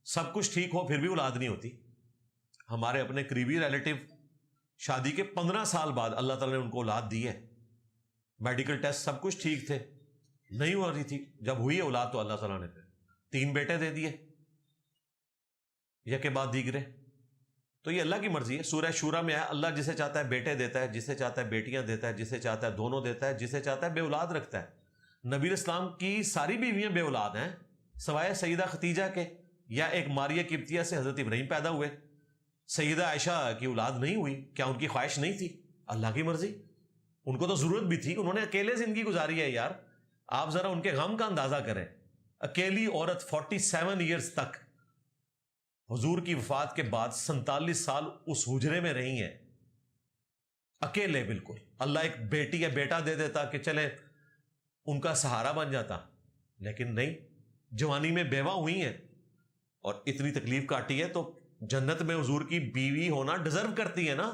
سب کچھ ٹھیک ہو پھر بھی اولاد نہیں ہوتی. ہمارے اپنے قریبی ریلیٹو شادی کے 15 سال بعد اللہ تعالیٰ نے ان کو اولاد دی ہے. میڈیکل ٹیسٹ سب کچھ ٹھیک تھے، نہیں ہو رہی تھی. جب ہوئی اولاد تو اللہ تعالیٰ نے پھر 3 بیٹے دے دیے، یک بعد دیگرے. تو یہ اللہ کی مرضی ہے. سورہ شورا میں ہے اللہ جسے چاہتا ہے بیٹے دیتا ہے, جسے چاہتا ہے بیٹیاں دیتا ہے, جسے چاہتا ہے دونوں دیتا ہے, جسے چاہتا ہے بے اولاد رکھتا ہے. نبی اسلام کی ساری بیویاں بے اولاد ہیں سوائے سیدہ ختیجہ کے, یا ایک ماریہ قبطیہ سے حضرت ابراہیم پیدا ہوئے. سیدہ عائشہ کی اولاد نہیں ہوئی, کیا ان کی خواہش نہیں تھی؟ اللہ کی مرضی. ان کو تو ضرورت بھی تھی, انہوں نے اکیلے زندگی گزاری ہے یار. آپ ذرا ان کے غم کا اندازہ کریں. اکیلی عورت 47 ایئرز تک حضور کی وفات کے بعد 47 سال اس حجرے میں رہی ہیں اکیلے بالکل. اللہ ایک بیٹی یا بیٹا دے دیتا کہ چلے ان کا سہارا بن جاتا, لیکن نہیں, جوانی میں بیوہ ہوئی ہیں اور اتنی تکلیف کاٹی ہے, تو جنت میں حضور کی بیوی ہونا ڈیزرو کرتی ہے نا.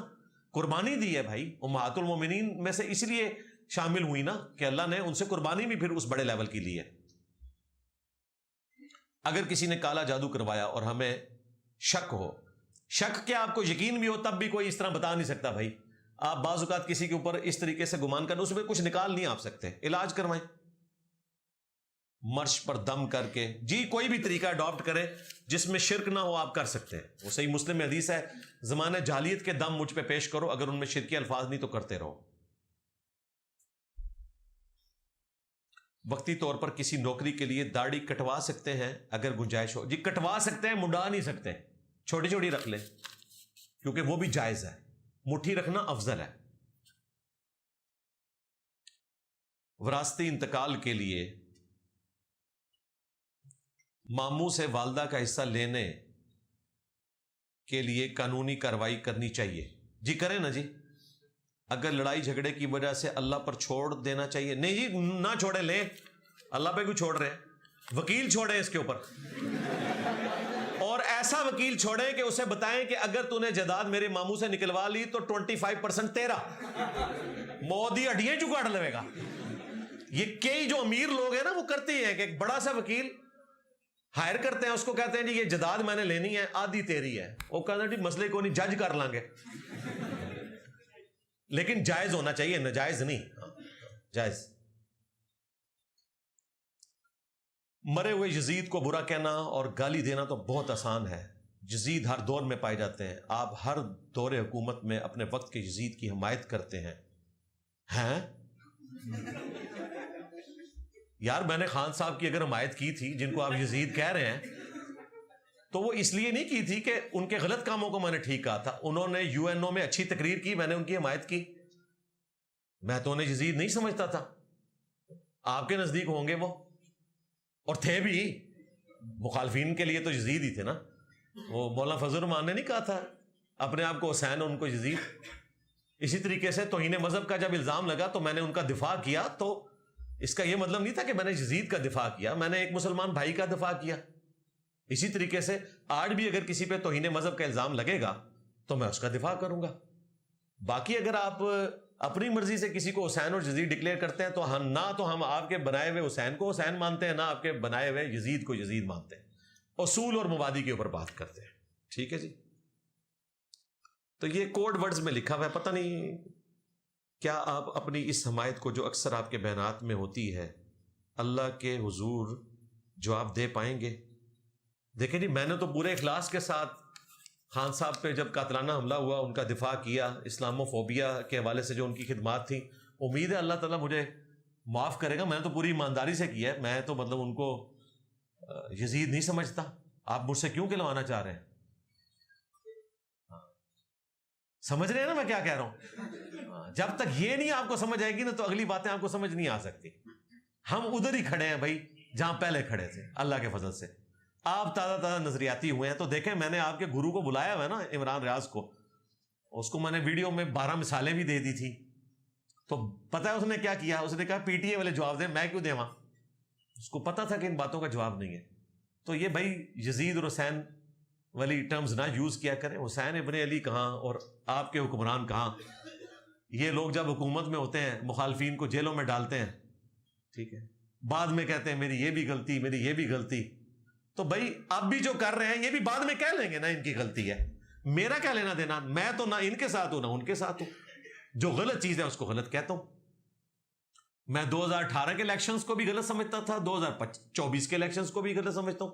قربانی دی ہے بھائی, امہات المومنین میں سے اس لیے شامل ہوئی نا کہ اللہ نے ان سے قربانی بھی پھر اس بڑے لیول کی لی ہے. اگر کسی نے کالا جادو کروایا اور ہمیں شک ہو, شک کیا آپ کو یقین بھی ہو, تب بھی کوئی اس طرح بتا نہیں سکتا بھائی. آپ بعض اوقات کسی کے اوپر اس طریقے سے گمان کرنا, اس میں کچھ نکال نہیں آپ سکتے, علاج کروائیں مرش پر دم کر کے. جی کوئی بھی طریقہ اڈاپٹ کریں جس میں شرک نہ ہو, آپ کر سکتے ہیں. وہ صحیح مسلم میں حدیث ہے, زمانہ جاہلیت کے دم مجھ پہ پیش کرو, اگر ان میں شرکی الفاظ نہیں تو کرتے رہو. وقتی طور پر کسی نوکری کے لیے داڑھی کٹوا سکتے ہیں اگر گنجائش ہو. جی کٹوا سکتے ہیں, منڈا نہیں سکتے. چھوٹی چھوٹی رکھ لیں کیونکہ وہ بھی جائز ہے, مٹھی رکھنا افضل ہے. وراثتی انتقال کے لیے ماموں سے والدہ کا حصہ لینے کے لیے قانونی کارروائی کرنی چاہیے. جی کریں نا جی. اگر لڑائی جھگڑے کی وجہ سے اللہ پر چھوڑ دینا چاہیے. نہیں جی نہ چھوڑے, لیں. اللہ پہ کیوں چھوڑ رہے ہیں؟ وکیل چھوڑیں اس کے اوپر, اور ایسا وکیل چھوڑیں کہ اسے بتائیں کہ اگر تو نے جائیداد میرے ماموں سے نکلوا لی تو 25% تیرا, مودی ہڈیاں چوں کاٹ لے گا. یہ کئی جو امیر لوگ ہیں نا وہ کرتے ہیں کہ ایک بڑا سا وکیل ہائر کرتے ہیں, اس کو کہتے ہیں جی یہ جائیداد میں نے لینی ہے, آدھی تیری ہے. وہ کہتے ہیں جی مسئلے کو نہیں, جج کر لیں گے. لیکن جائز ہونا چاہیے, ناجائز نہیں, جائز. مرے ہوئے یزید کو برا کہنا اور گالی دینا تو بہت آسان ہے. یزید ہر دور میں پائے جاتے ہیں. آپ ہر دور حکومت میں اپنے وقت کے یزید کی حمایت کرتے ہیں. یار میں نے خان صاحب کی اگر حمایت کی تھی, جن کو آپ یزید کہہ رہے ہیں, تو وہ اس لیے نہیں کی تھی کہ ان کے غلط کاموں کو میں نے ٹھیک کہا تھا. انہوں نے UN میں اچھی تقریر کی, میں نے ان کی حمایت کی. میں تو انہیں یزید نہیں سمجھتا تھا. آپ کے نزدیک ہوں گے وہ, اور تھے بھی. مخالفین کے لیے تو یزید ہی تھے نا. وہ مولانا فضل الرحمان نے نہیں کہا تھا اپنے آپ کو حسین اور ان کو یزید. اسی طریقے سے توہین مذہب کا جب الزام لگا تو میں نے ان کا دفاع کیا, تو اس کا یہ مطلب نہیں تھا کہ میں نے یزید کا دفاع کیا, میں نے ایک مسلمان بھائی کا دفاع کیا. اسی طریقے سے آج بھی اگر کسی پہ توہین مذہب کا الزام لگے گا تو میں اس کا دفاع کروں گا. باقی اگر آپ اپنی مرضی سے کسی کو حسین اور یزید ڈکلیئر کرتے ہیں تو نہ تو ہم آپ کے بنائے ہوئے حسین کو حسین مانتے ہیں, نہ آپ کے بنائے ہوئے یزید کو یزید مانتے ہیں. اصول اور مبادی کے اوپر بات کرتے ہیں. ٹھیک ہے جی. تو یہ کوڈ ورڈز میں لکھا ہوا ہے, پتہ نہیں کیا آپ اپنی اس حمایت کو جو اکثر آپ کے بیانات میں ہوتی ہے اللہ کے حضور جواب دے پائیں گے؟ دیکھیں جی میں نے تو پورے اخلاص کے ساتھ خان صاحب پہ جب قاتلانہ حملہ ہوا ان کا دفاع کیا, اسلامو فوبیا کے حوالے سے جو ان کی خدمات تھیں. امید ہے اللہ تعالیٰ مجھے معاف کرے گا. میں نے تو پوری ایمانداری سے کیا ہے. میں تو مطلب ان کو یزید نہیں سمجھتا. آپ مجھ سے کیوں کہلوانا چاہ رہے ہیں؟ سمجھ رہے ہیں نا میں کیا کہہ رہا ہوں؟ جب تک یہ نہیں آپ کو سمجھ آئے گی نا تو اگلی باتیں آپ کو سمجھ نہیں آ سکتی. ہم ادھر ہی کھڑے ہیں بھائی جہاں پہلے کھڑے تھے اللہ کے فضل سے. آپ تازہ نظریاتی ہوئے ہیں. تو دیکھیں میں نے آپ کے گرو کو بلایا ہوا ہے نا, عمران ریاض کو. اس کو میں نے ویڈیو میں 12 مثالیں بھی دے دی تھی. تو پتہ ہے اس نے کیا کیا؟ اس نے کہا پی ٹی اے والے جواب دیں, میں کیوں دیں وہاں. اس کو پتا تھا کہ ان باتوں کا جواب نہیں ہے. تو یہ بھائی یزید اور حسین والی ٹرمز نہ یوز کیا کریں. حسین ابن علی کہاں اور آپ کے حکمران کہاں. یہ لوگ جب حکومت میں ہوتے ہیں مخالفین کو جیلوں میں ڈالتے ہیں, ٹھیک ہے, بعد میں کہتے ہیں میری یہ بھی غلطی, میری یہ بھی غلطی. تو بھائی اب بھی جو کر رہے ہیں یہ بھی بعد میں کہہ لیں گے نا ان کی غلطی ہے. میرا کیا لینا دینا, میں تو نہ ان کے ساتھ ہوں نہ ان کے ساتھ ہوں. جو غلط چیز ہے اس کو غلط کہتا ہوں. میں 2018 کے الیکشنز کو بھی غلط سمجھتا تھا, 2024 کے الیکشنز کو بھی غلط سمجھتا ہوں.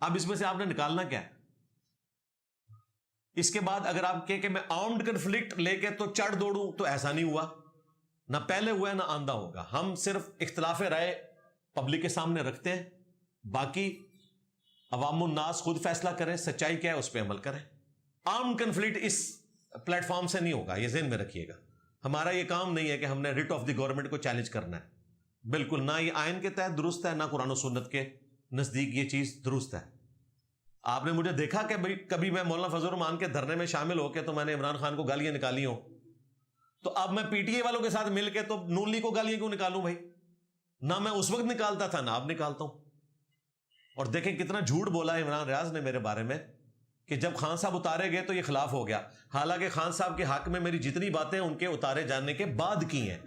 اب اس میں سے آپ نے نکالنا کیا ہے؟ اس کے بعد اگر آپ کہیں کہ میں آرمڈ کنفلکٹ لے کے تو چڑھ دوڑوں، تو ایسا نہیں ہوا، نہ پہلے ہوا ہے نہ آندہ ہوگا. ہم صرف اختلاف رائے پبلک کے سامنے رکھتے ہیں، باقی عوام الناس خود فیصلہ کریں سچائی کیا ہے، اس پہ عمل کریں. آرمڈ کنفلکٹ اس پلیٹ فارم سے نہیں ہوگا، یہ ذہن میں رکھیے گا. ہمارا یہ کام نہیں ہے کہ ہم نے ریٹ آف دی گورنمنٹ کو چیلنج کرنا ہے، بالکل نہ یہ آئین کے تحت درست ہے، نہ قرآن و سنت کے نزدیک یہ چیز درست ہے. آپ نے مجھے دیکھا کہ بھائی کبھی میں مولانا فضل الرحمان کے دھرنے میں شامل ہو کے تو میں نے عمران خان کو گالیاں نکالی ہوں، تو اب میں پی ٹی اے والوں کے ساتھ مل کے تو نون لیگ کو گالیاں کیوں نکالوں بھائی؟ نہ میں اس وقت نکالتا تھا، نہ اب نکالتا ہوں. اور دیکھیں کتنا جھوٹ بولا عمران ریاض نے میرے بارے میں کہ جب خان صاحب اتارے گئے تو یہ خلاف ہو گیا. حالانکہ خان صاحب کے حق میں میری جتنی باتیں ان کے اتارے جانے کے بعد کی ہیں.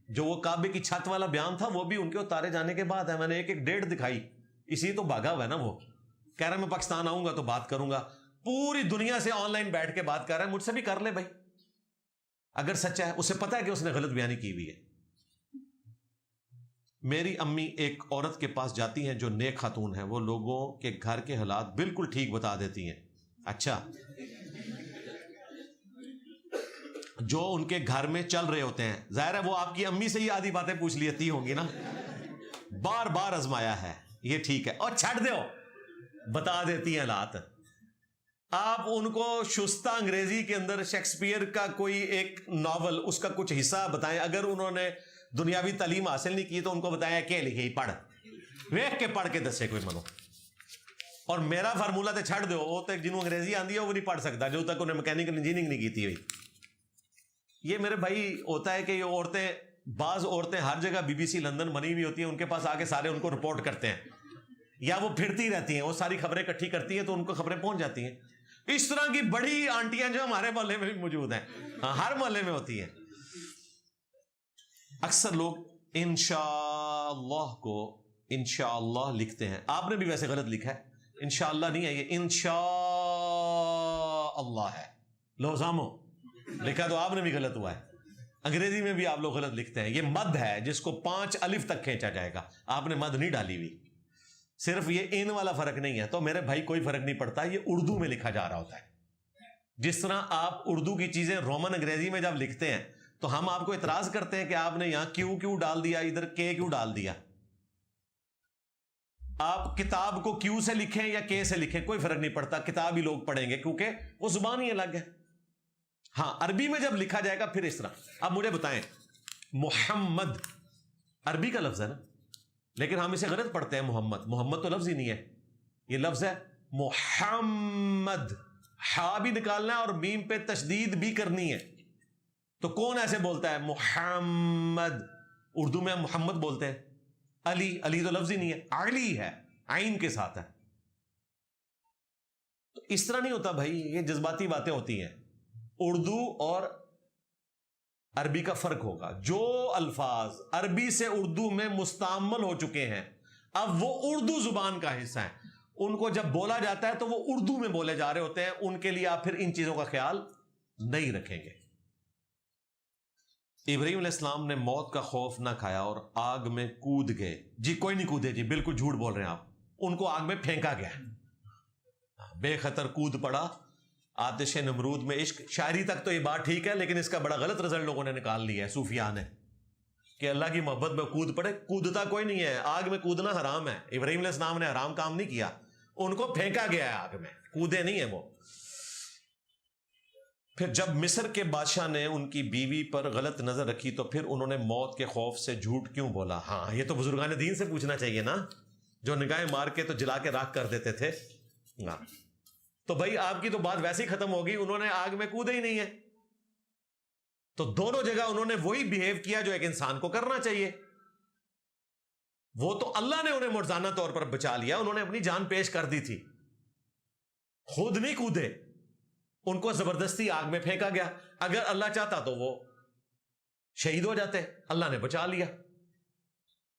جو وہ کعبے کی چھت والا بیان تھا وہ بھی ان کے اتارے جانے کے بعد ہے. میں نے ایک ڈیٹ دکھائی، اسی تو بھاگا ہوا ہے نا. وہ کہہ رہا ہے میں پاکستان آؤں گا تو بات کروں گا. پوری دنیا سے آن لائن بیٹھ کے بات کر رہا ہے، مجھ سے بھی کر لے بھائی اگر سچا ہے. اسے پتا ہے کہ اس نے غلط بیانی کی ہوئی ہے. میری امی ایک عورت کے پاس جاتی ہیں جو نیک خاتون ہے، وہ لوگوں کے گھر کے حالات بالکل ٹھیک بتا دیتی ہیں. اچھا، جو ان کے گھر میں چل رہے ہوتے ہیں، ظاہر ہے وہ آپ کی امی سے ہی آدھی باتیں پوچھ لیتی ہوں گی نا، بار بار آزمایا ہے، یہ ٹھیک ہے اور چھڑ دو، بتا دیتی ہیں حالات. آپ ان کو شستہ انگریزی کے اندر شیکسپیئر کا کوئی ایک ناول، اس کا کچھ حصہ بتائیں. اگر انہوں نے دنیاوی تعلیم حاصل نہیں کی تو ان کو بتایا کہ لکھے پڑھ، ویخ کے پڑھ کے دسے کوئی منو. اور میرا فارمولہ تو چھڑ دو، وہ تک جنہوں انگریزی آندی ہے وہ نہیں پڑھ سکتا جو تک انہیں میکینیکل انجینئرنگ نہیں کی تھی ہوئی. یہ میرے بھائی ہوتا ہے کہ یہ عورتیں، بعض عورتیں ہر جگہ بی بی سی لندن بنی ہوئی ہوتی ہیں، ان کے پاس آ کے سارے ان کو رپورٹ کرتے ہیں، یا وہ پھرتی رہتی ہیں، وہ ساری خبریں اکٹھی کرتی ہیں تو ان کو خبریں پہنچ جاتی ہیں. اس طرح کی بڑی آنٹیاں جو ہمارے محلے میں بھی موجود ہیں، ہر محلے میں ہوتی ہیں. اکثر لوگ انشاءاللہ کو انشاءاللہ لکھتے ہیں. آپ نے بھی ویسے غلط لکھا ہے، انشاءاللہ نہیں ہے، یہ انشاءاللہ ہے. لوزامو لکھا تو آپ نے بھی غلط ہوا ہے. انگریزی میں بھی آپ لوگ غلط لکھتے ہیں. یہ مد ہے جس کو 5 الف تک کھینچا جائے گا، آپ نے مد نہیں ڈالی ہوئی. صرف یہ ان والا فرق نہیں ہے. تو میرے بھائی کوئی فرق نہیں پڑتا، یہ اردو میں لکھا جا رہا ہوتا ہے. جس طرح آپ اردو کی چیزیں رومن انگریزی میں جب لکھتے ہیں تو ہم آپ کو اعتراض کرتے ہیں کہ آپ نے یہاں کیوں ڈال دیا، ادھر کے کیوں ڈال دیا. آپ کتاب کو کیوں سے لکھیں یا کے سے لکھیں کوئی فرق نہیں پڑتا، کتاب ہی لوگ پڑھیں گے کیونکہ وہ زبان ہی الگ ہے. ہاں عربی میں جب لکھا جائے گا پھر اس طرح. اب مجھے بتائیں، محمد عربی کا لفظ ہے نا، لیکن ہم اسے غلط پڑھتے ہیں محمد. محمد تو لفظ ہی نہیں ہے، یہ لفظ ہے محمد. ہا بھی نکالنا ہے اور میم پہ تشدید بھی کرنی ہے. تو کون ایسے بولتا ہے محمد؟ اردو میں ہم محمد بولتے ہیں. علی، علی تو لفظ ہی نہیں ہے، علی ہے، عین کے ساتھ ہے. تو اس طرح نہیں ہوتا بھائی، یہ جذباتی باتیں ہوتی ہیں. اردو اور عربی کا فرق ہوگا. جو الفاظ عربی سے اردو میں مستعمل ہو چکے ہیں اب وہ اردو زبان کا حصہ ہیں، ان کو جب بولا جاتا ہے تو وہ اردو میں بولے جا رہے ہوتے ہیں. ان کے لیے آپ پھر ان چیزوں کا خیال نہیں رکھیں گے. ابراہیم علیہ السلام نے موت کا خوف نہ کھایا اور آگ میں کود گئے. جی کوئی نہیں کودے، جی بالکل جھوٹ بول رہے ہیں آپ. ان کو آگ میں پھینکا گیا، بے خطر کود پڑا. آتش نمرود میں عشق، شاعری تک تو یہ بات ٹھیک ہے، لیکن اس کا بڑا غلط رزلٹ لوگوں نے نکال لیا ہے صوفیاء نے کہ اللہ کی محبت میں کود پڑے. کودتا کوئی نہیں ہے، آگ میں کودنا حرام ہے. ابراہیم علیہ السلام نے حرام کام نہیں کیا، ان کو پھینکا گیا ہے آگ میں، کودے نہیں ہیں وہ. پھر جب مصر کے بادشاہ نے ان کی بیوی پر غلط نظر رکھی تو پھر انہوں نے موت کے خوف سے جھوٹ کیوں بولا؟ ہاں یہ تو بزرگان دین سے پوچھنا چاہیے نا، جو نگاہیں مار کے تو جلا کے راکھ کر دیتے تھے. تو بھائی آپ کی تو بات ویسے ہی ختم ہوگی، انہوں نے آگ میں کودے ہی نہیں ہے. تو دونوں جگہ انہوں نے وہی بیہیو کیا جو ایک انسان کو کرنا چاہیے. وہ تو اللہ نے انہیں مرزانہ طور پر بچا لیا، انہوں نے اپنی جان پیش کر دی تھی، خود نہیں کودے. ان کو زبردستی آگ میں پھینکا گیا. اگر اللہ چاہتا تو وہ شہید ہو جاتے، اللہ نے بچا لیا.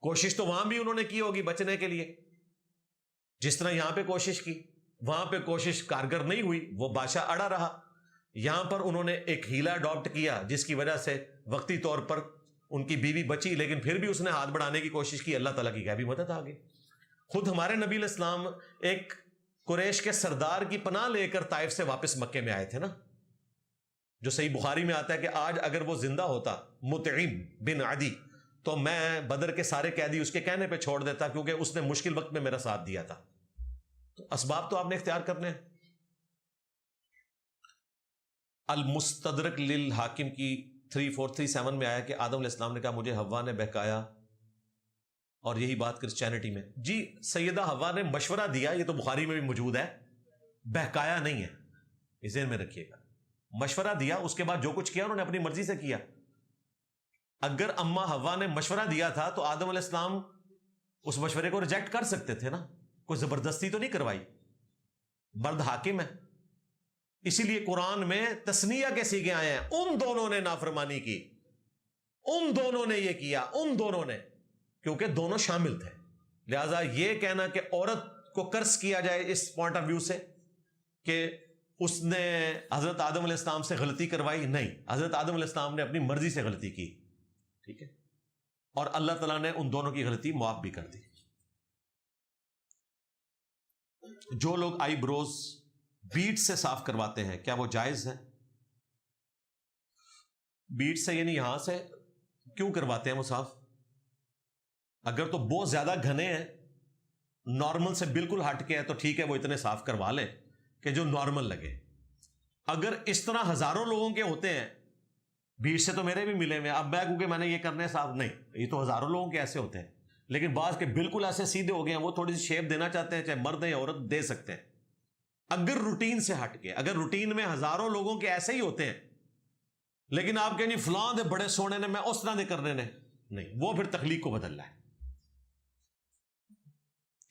کوشش تو وہاں بھی انہوں نے کی ہوگی بچنے کے لیے، جس طرح یہاں پہ کوشش کی. وہاں پہ کوشش کارگر نہیں ہوئی، وہ بادشاہ اڑا رہا. یہاں پر انہوں نے ایک ہیلا اڈاپٹ کیا جس کی وجہ سے وقتی طور پر ان کی بیوی بچی، لیکن پھر بھی اس نے ہاتھ بڑھانے کی کوشش کی، اللہ تعالیٰ کی غیبی مدد آ گئی. خود ہمارے نبی علیہ السلام ایک قریش کے سردار کی پناہ لے کر طائف سے واپس مکے میں آئے تھے نا، جو صحیح بخاری میں آتا ہے کہ آج اگر وہ زندہ ہوتا مطعم بن عدی تو میں بدر کے سارے قیدی اس کے کہنے پہ چھوڑ دیتا، کیونکہ اس نے مشکل وقت میں میرا ساتھ دیا تھا۔ تو اسباب تو آپ نے اختیار کرنے ہیں۔ المستدرک للحاکم کی 3437 میں آیا کہ آدم علیہ السلام نے کہا مجھے حوا نے بہکایا، اور یہی بات کرسچینٹی میں، جی سیدہ حوا نے مشورہ دیا، یہ تو بخاری میں بھی موجود ہے، بہکایا نہیں ہے، یہ ذہن میں رکھیے گا، مشورہ دیا، اس کے بعد جو کچھ کیا انہوں نے اپنی مرضی سے کیا۔ اگر اما حوا نے مشورہ دیا تھا تو آدم علیہ السلام اس مشورے کو ریجیکٹ کر سکتے تھے نا، کوئی زبردستی تو نہیں کروائی، مرد حاکم ہے۔ اسی لیے قرآن میں تسنیہ کے صیغے آئے ہیں، ان دونوں نے نافرمانی کی، ان دونوں نے یہ کیا، ان دونوں نے، کیونکہ دونوں شامل تھے۔ لہذا یہ کہنا کہ عورت کو کرس کیا جائے اس پوائنٹ آف ویو سے کہ اس نے حضرت آدم علیہ السلام سے غلطی کروائی، نہیں، حضرت آدم علیہ السلام نے اپنی مرضی سے غلطی کی، ٹھیک ہے، اور اللہ تعالیٰ نے ان دونوں کی غلطی معاف بھی کر دی۔ جو لوگ آئی بروز بیٹ سے صاف کرواتے ہیں کیا وہ جائز ہے؟ بیٹ سے یعنی یہاں سے کیوں کرواتے ہیں وہ صاف؟ اگر تو بہت زیادہ گھنے ہیں، نارمل سے بالکل ہٹ کے ہے، تو ٹھیک ہے وہ اتنے صاف کروا لیں کہ جو نارمل لگے۔ اگر اس طرح ہزاروں لوگوں کے ہوتے ہیں، بیٹ سے تو میرے بھی ملے ہوئے، اب میں کیونکہ میں نے یہ کرنے صاف نہیں، یہ تو ہزاروں لوگوں کے ایسے ہوتے ہیں، لیکن بعض کے بالکل ایسے سیدھے ہو گئے ہیں، وہ تھوڑی سی شیپ دینا چاہتے ہیں، چاہے مرد ہیں یا عورت دے سکتے ہیں۔ اگر روٹین سے ہٹ کے، اگر روٹین میں ہزاروں لوگوں کے ایسے ہی ہوتے ہیں، لیکن آپ کہیں فلاں دے بڑے سونے نے میں اس طرح دے کرنے نے، نہیں، وہ پھر تخلیق کو بدل رہا ہے۔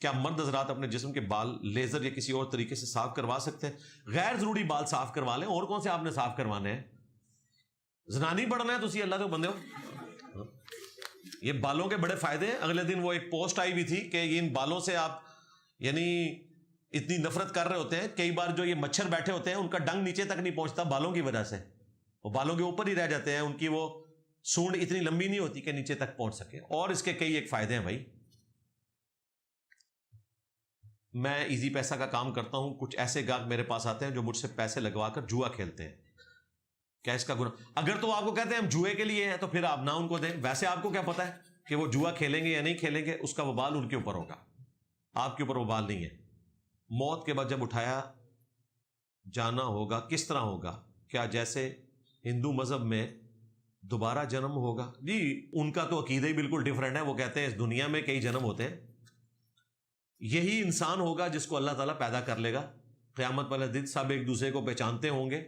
کیا مرد حضرات اپنے جسم کے بال لیزر یا کسی اور طریقے سے صاف کروا سکتے ہیں؟ غیر ضروری بال صاف کروا لیں، اور کون سے آپ نے صاف کروانے ہیں؟ زنانی بڑھنا ہے تو اسی اللہ کے بندے ہو، یہ بالوں کے بڑے فائدے ہیں۔ اگلے دن وہ ایک پوسٹ آئی بھی تھی کہ ان بالوں سے آپ یعنی اتنی نفرت کر رہے ہوتے ہیں، کئی بار جو یہ مچھر بیٹھے ہوتے ہیں ان کا ڈنگ نیچے تک نہیں پہنچتا بالوں کی وجہ سے، وہ بالوں کے اوپر ہی رہ جاتے ہیں، ان کی وہ سونڈ اتنی لمبی نہیں ہوتی کہ نیچے تک پہنچ سکے، اور اس کے کئی ایک فائدے ہیں بھائی۔ میں ایزی پیسہ کا کام کرتا ہوں، کچھ ایسے گاہک میرے پاس آتے ہیں جو مجھ سے پیسے لگوا کر جوا کھیلتے ہیں، کیا اس کا گناہ؟ اگر تو آپ کو کہتے ہیں ہم جوئے کے لیے ہیں تو پھر آپ نہ ان کو دیں، ویسے آپ کو کیا پتا ہے کہ وہ جوا کھیلیں گے یا نہیں کھیلیں گے؟ اس کا وبال ان کے اوپر ہوگا، آپ کے اوپر وبال نہیں ہے۔ موت کے بعد جب اٹھایا جانا ہوگا کس طرح ہوگا؟ کیا جیسے ہندو مذہب میں دوبارہ جنم ہوگا؟ جی ان کا تو عقیدہ ہی بالکل ڈیفرنٹ ہے، وہ کہتے ہیں اس دنیا میں کئی جنم ہوتے ہیں، یہی انسان ہوگا جس کو اللہ تعالیٰ پیدا کر لے گا، قیامت والے دن سب ایک دوسرے کو پہچانتے ہوں گے،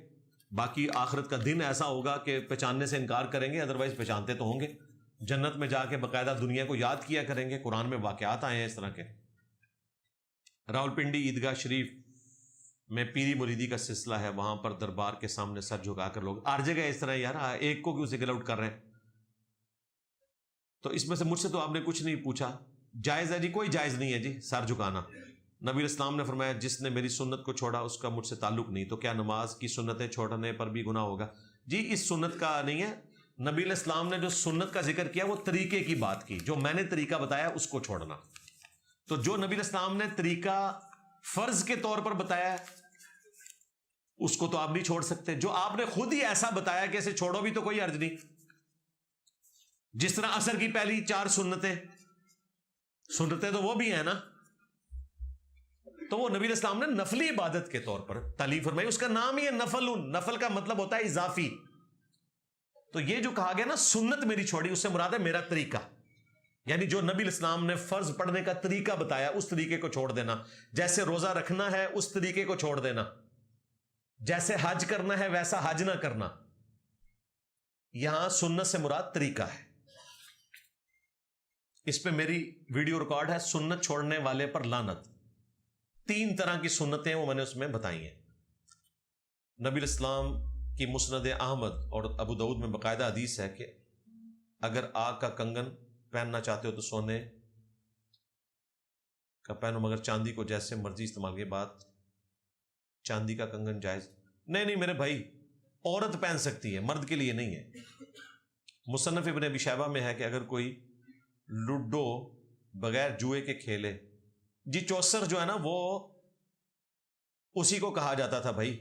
باقی آخرت کا دن ایسا ہوگا کہ پہچاننے سے انکار کریں گے، ادروائز پہچانتے تو ہوں گے، جنت میں جا کے باقاعدہ دنیا کو یاد کیا کریں گے، قرآن میں واقعات آئے ہیں اس طرح کے۔ راولپنڈی عیدگاہ شریف میں پیری مریدی کا سلسلہ ہے، وہاں پر دربار کے سامنے سر جھکا کر لوگ، ہر جگہ اس طرح یار، ایک کو کیوں سنگل آؤٹ کر رہے ہیں؟ تو اس میں سے مجھ سے تو آپ نے کچھ نہیں پوچھا، جائز ہے جی؟ کوئی جائز نہیں ہے جی سر جھکانا۔ نبی اسلام نے فرمایا جس نے میری سنت کو چھوڑا اس کا مجھ سے تعلق نہیں، تو کیا نماز کی سنتیں چھوڑنے پر بھی گناہ ہوگا؟ جی اس سنت کا نہیں ہے، نبی علیہ السلام نے جو سنت کا ذکر کیا وہ طریقے کی بات کی، جو میں نے طریقہ بتایا اس کو چھوڑنا۔ تو جو نبی علیہ السلام نے طریقہ فرض کے طور پر بتایا ہے اس کو تو آپ نہیں چھوڑ سکتے، جو آپ نے خود ہی ایسا بتایا کہ اسے چھوڑو بھی تو کوئی حرج نہیں۔ جس طرح عصر کی پہلی 4 سنتیں تو وہ بھی ہیں نا، تو وہ نبی علیہ السلام نے نفلی عبادت کے طور پر تعلیم فرمائی، اس کا نام ہی ہے نفل۔ نفل کا مطلب ہوتا ہے اضافی۔ تو یہ جو کہا گیا نا سنت میری چھوڑی، اس سے مراد ہے میرا طریقہ، یعنی جو نبی علیہ السلام نے فرض پڑھنے کا طریقہ بتایا اس طریقے کو چھوڑ دینا، جیسے روزہ رکھنا ہے اس طریقے کو چھوڑ دینا، جیسے حج کرنا ہے ویسا حج نہ کرنا۔ یہاں سنت سے مراد طریقہ ہے۔ اس پہ میری ویڈیو ریکارڈ ہے، سنت چھوڑنے والے پر لعنت۔ 3 طرح کی سنتیں وہ میں نے اس میں بتائی ہیں۔ نبی علیہ السلام کی مسند احمد اور ابو داؤد میں باقاعدہ حدیث ہے کہ اگر آگ کا کنگن پہننا چاہتے ہو تو سونے کا پہنو، مگر چاندی کو جیسے مرضی استعمال کی بات، چاندی کا کنگن جائز نہیں میرے بھائی، عورت پہن سکتی ہے، مرد کے لیے نہیں ہے۔ مصنف ابن ابی شیبہ میں ہے کہ اگر کوئی لوڈو بغیر جوئے کے کھیلے، جی چوسر جو ہے نا وہ اسی کو کہا جاتا تھا بھائی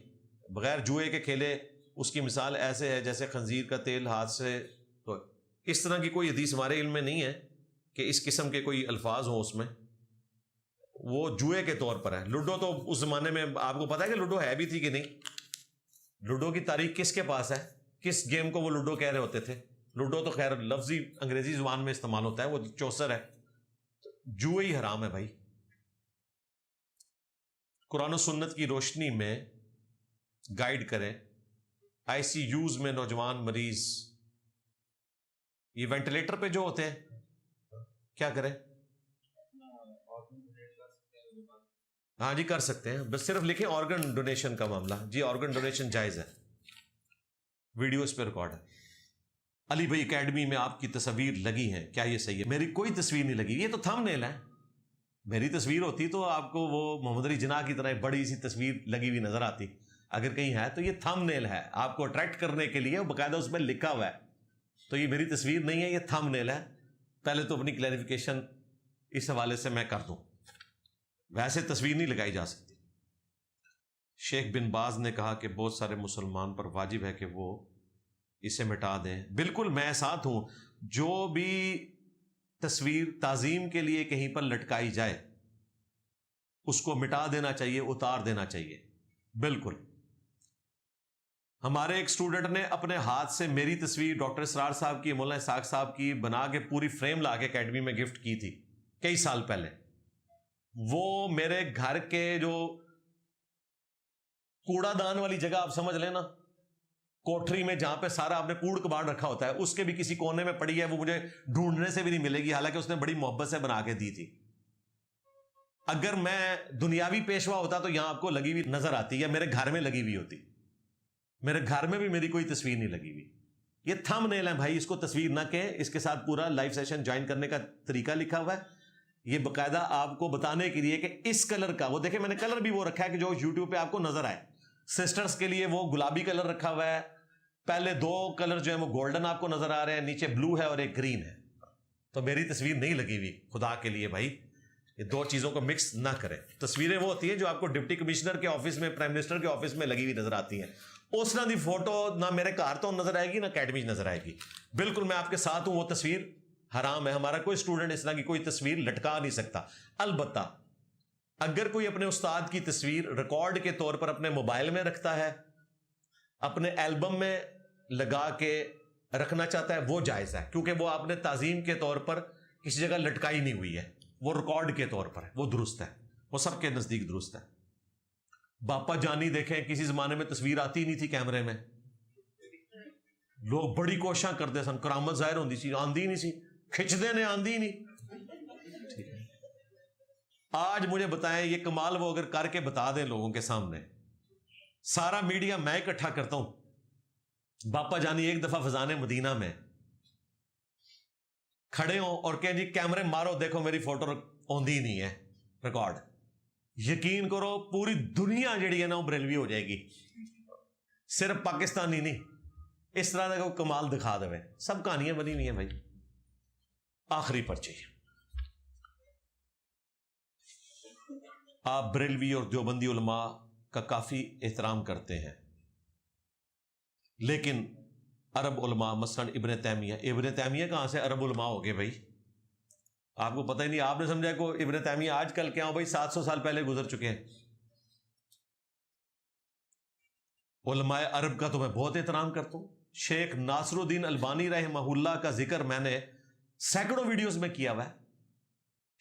بغیر جوئے کے کھیلے. اس کی مثال ایسے ہے جیسے خنزیر کا تیل ہاتھ سے. تو اس طرح کی کوئی حدیث ہمارے علم میں نہیں ہے کہ اس قسم کے کوئی الفاظ ہوں اس میں. وہ جوئے کے طور پر ہے. لوڈو تو اس زمانے میں آپ کو پتا ہے کہ لوڈو ہے بھی تھی کہ نہیں. لوڈو کی تاریخ کس کے پاس ہے؟ کس گیم کو وہ لوڈو کہہ رہے ہوتے تھے؟ لوڈو تو خیر لفظی انگریزی زبان میں استعمال ہوتا ہے, وہ چوسر ہے. جوئے ہی حرام ہے بھائی. قرآن و سنت کی روشنی میں گائیڈ کریں. آئی سی یوز میں نوجوان مریض یہ وینٹیلیٹر پہ جو ہوتے ہیں کیا کریں؟ ہاں جی کر سکتے ہیں, بس صرف لکھیں آرگن ڈونیشن کا معاملہ. جی آرگن ڈونیشن جائز ہے. ویڈیو اس پہ ریکارڈ ہے. علی بھائی اکیڈمی میں آپ کی تصویر لگی ہیں, کیا یہ صحیح ہے؟ میری کوئی تصویر نہیں لگی, یہ تو تھم نیل ہے. میری تصویر ہوتی تو آپ کو وہ محمد علی جناح کی طرح بڑی سی تصویر لگی ہوئی نظر آتی. اگر کہیں ہے تو یہ تھم نیل ہے, آپ کو اٹریکٹ کرنے کے لیے باقاعدہ اس میں لکھا ہوا ہے. تو یہ میری تصویر نہیں ہے, یہ تھم نیل ہے. پہلے تو اپنی کلیریفیکیشن اس حوالے سے میں کر دوں, ویسے تصویر نہیں لگائی جا سکتی. شیخ بن باز نے کہا کہ بہت سارے مسلمان پر واجب ہے کہ وہ اسے مٹا دیں. بالکل میں ساتھ ہوں. جو بھی تصویر تعظیم کے لیے کہیں پر لٹکائی جائے اس کو مٹا دینا چاہیے, اتار دینا چاہیے. بالکل. ہمارے ایک اسٹوڈنٹ نے اپنے ہاتھ سے میری تصویر ڈاکٹر اسرار صاحب کی, مولانا اسحاق صاحب کی بنا کے پوری فریم لا کے اکیڈمی میں گفٹ کی تھی کئی سال پہلے. وہ میرے گھر کے جو کوڑا دان والی جگہ آپ سمجھ لینا, کوٹری میں جہاں پہ سارا آپ نے کوڑ کباڑ رکھا ہوتا ہے, اس کے بھی کسی کونے میں پڑی ہے. وہ مجھے ڈھونڈنے سے بھی نہیں ملے گی, حالانکہ اس نے بڑی محبت سے بنا کے دی تھی. اگر میں دنیاوی پیشوا ہوتا تو یہاں آپ کو لگی ہوئی نظر آتی, یا میرے گھر میں لگی ہوئی ہوتی. میرے گھر میں بھی میری کوئی تصویر نہیں لگی ہوئی. یہ تھم نیل ہے بھائی, اس کو تصویر نہ کہیں. اس کے ساتھ پورا لائیو سیشن جوائن کرنے کا طریقہ لکھا ہوا ہے. یہ باقاعدہ آپ کو بتانے کے لیے کہ اس کلر کا, وہ دیکھیں میں نے کلر بھی وہ رکھا ہے کہ جو یوٹیوب پہ آپ کو نظر آئے. سسٹرز کے لیے وہ گلابی کلر رکھا ہوا ہے. پہلے 2 کلر جو ہیں وہ گولڈن آپ کو نظر آ رہے ہیں, نیچے بلو ہے اور ایک گرین ہے. تو میری تصویر نہیں لگی ہوئی, خدا کے لیے بھائی یہ 2 چیزوں کو مکس نہ کریں. تصویریں وہ ہوتی ہیں جو آپ کو ڈپٹی کمشنر کے آفس میں, پرائم منسٹر کے آفس میں لگی ہوئی نظر آتی ہیں. اس طرح دی فوٹو نہ میرے گھر تو نظر آئے گی, نہ اکیڈمی نظر آئے گی. بالکل میں آپ کے ساتھ ہوں, وہ تصویر حرام ہے. ہمارا کوئی اسٹوڈنٹ اس طرح کی کوئی تصویر لٹکا نہیں سکتا. البتہ اگر کوئی اپنے استاد کی تصویر ریکارڈ کے طور پر اپنے موبائل میں رکھتا ہے, اپنے البم میں لگا کے رکھنا چاہتا ہے, وہ جائز ہے, کیونکہ وہ آپ نے تعظیم کے طور پر کسی جگہ لٹکائی نہیں ہوئی ہے, وہ ریکارڈ کے طور پر ہے, وہ درست ہے, وہ سب کے نزدیک درست ہے. باپا جانی دیکھیں, کسی زمانے میں تصویر آتی نہیں تھی کیمرے میں, لوگ بڑی کوشاں کرتے سن, کرامت ظاہر ہوندی سی, آندی نہیں سی, کھچدے نے آندی نہیں. آج مجھے بتائیں یہ کمال وہ اگر کر کے بتا دیں لوگوں کے سامنے, سارا میڈیا میں اکٹھا کرتا ہوں. باپا جانی ایک دفعہ فضان مدینہ میں کھڑے ہوں اور کہیں جی کیمرے مارو, دیکھو میری فوٹو آندی نہیں ہے ریکارڈ. یقین کرو پوری دنیا جڑی ہے نا وہ بریلوی ہو جائے گی, صرف پاکستانی نہیں. اس طرح کا کمال دکھا دے. سب کہانیاں بنی ہوئی ہیں بھائی. آخری پرچی, آپ بریلوی اور دیوبندی علماء کا کافی احترام کرتے ہیں, لیکن عرب علماء مثلا ابن تیمیہ کہاں سے عرب علماء ہو گئے بھائی؟ آپ کو پتہ ہی نہیں. آپ نے سمجھا کہ ابن تیمیہ آج کل کیا ہو بھائی, 700 سال پہلے گزر چکے ہیں. علماء عرب کا تو میں بہت احترام کرتا ہوں. شیخ ناصر الدین البانی رحمہ اللہ کا ذکر میں نے سینکڑوں ویڈیوز میں کیا ہوا ہے,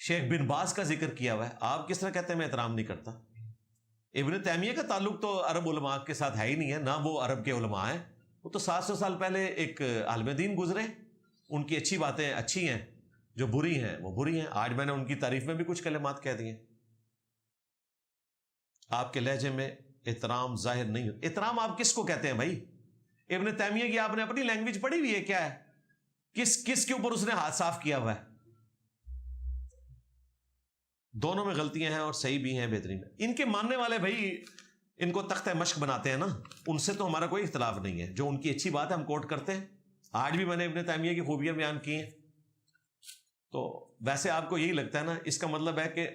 شیخ بن باز کا ذکر کیا ہوا ہے. آپ کس طرح کہتے ہیں میں احترام نہیں کرتا؟ ابن تیمیہ کا تعلق تو عرب علماء کے ساتھ ہے ہی نہیں ہے, نہ وہ عرب کے علماء ہیں. وہ تو 700 سال پہلے ایک عالم دین گزرے, ان کی اچھی باتیں اچھی ہیں, جو بری ہیں وہ بری ہیں. آج میں نے ان کی تعریف میں بھی کچھ کلمات کہہ دیے. آپ کے لہجے میں احترام ظاہر نہیں ہوتا. احترام آپ کس کو کہتے ہیں بھائی؟ ابن تیمیہ کی آپ نے اپنی لینگویج پڑھی ہوئی ہے کیا ہے؟ کس کے اوپر اس نے ہاتھ صاف کیا ہوا ہے؟ دونوں میں غلطیاں ہیں اور صحیح بھی ہیں, بہترین. ان کے ماننے والے بھائی ان کو تختہ مشق بناتے ہیں نا, ان سے تو ہمارا کوئی اختلاف نہیں ہے. جو ان کی اچھی بات ہے ہم کوٹ کرتے ہیں. آج بھی میں نے ابن تیمیہ کی خوبیاں بیان کی ہیں. تو ویسے آپ کو یہی لگتا ہے نا, اس کا مطلب ہے کہ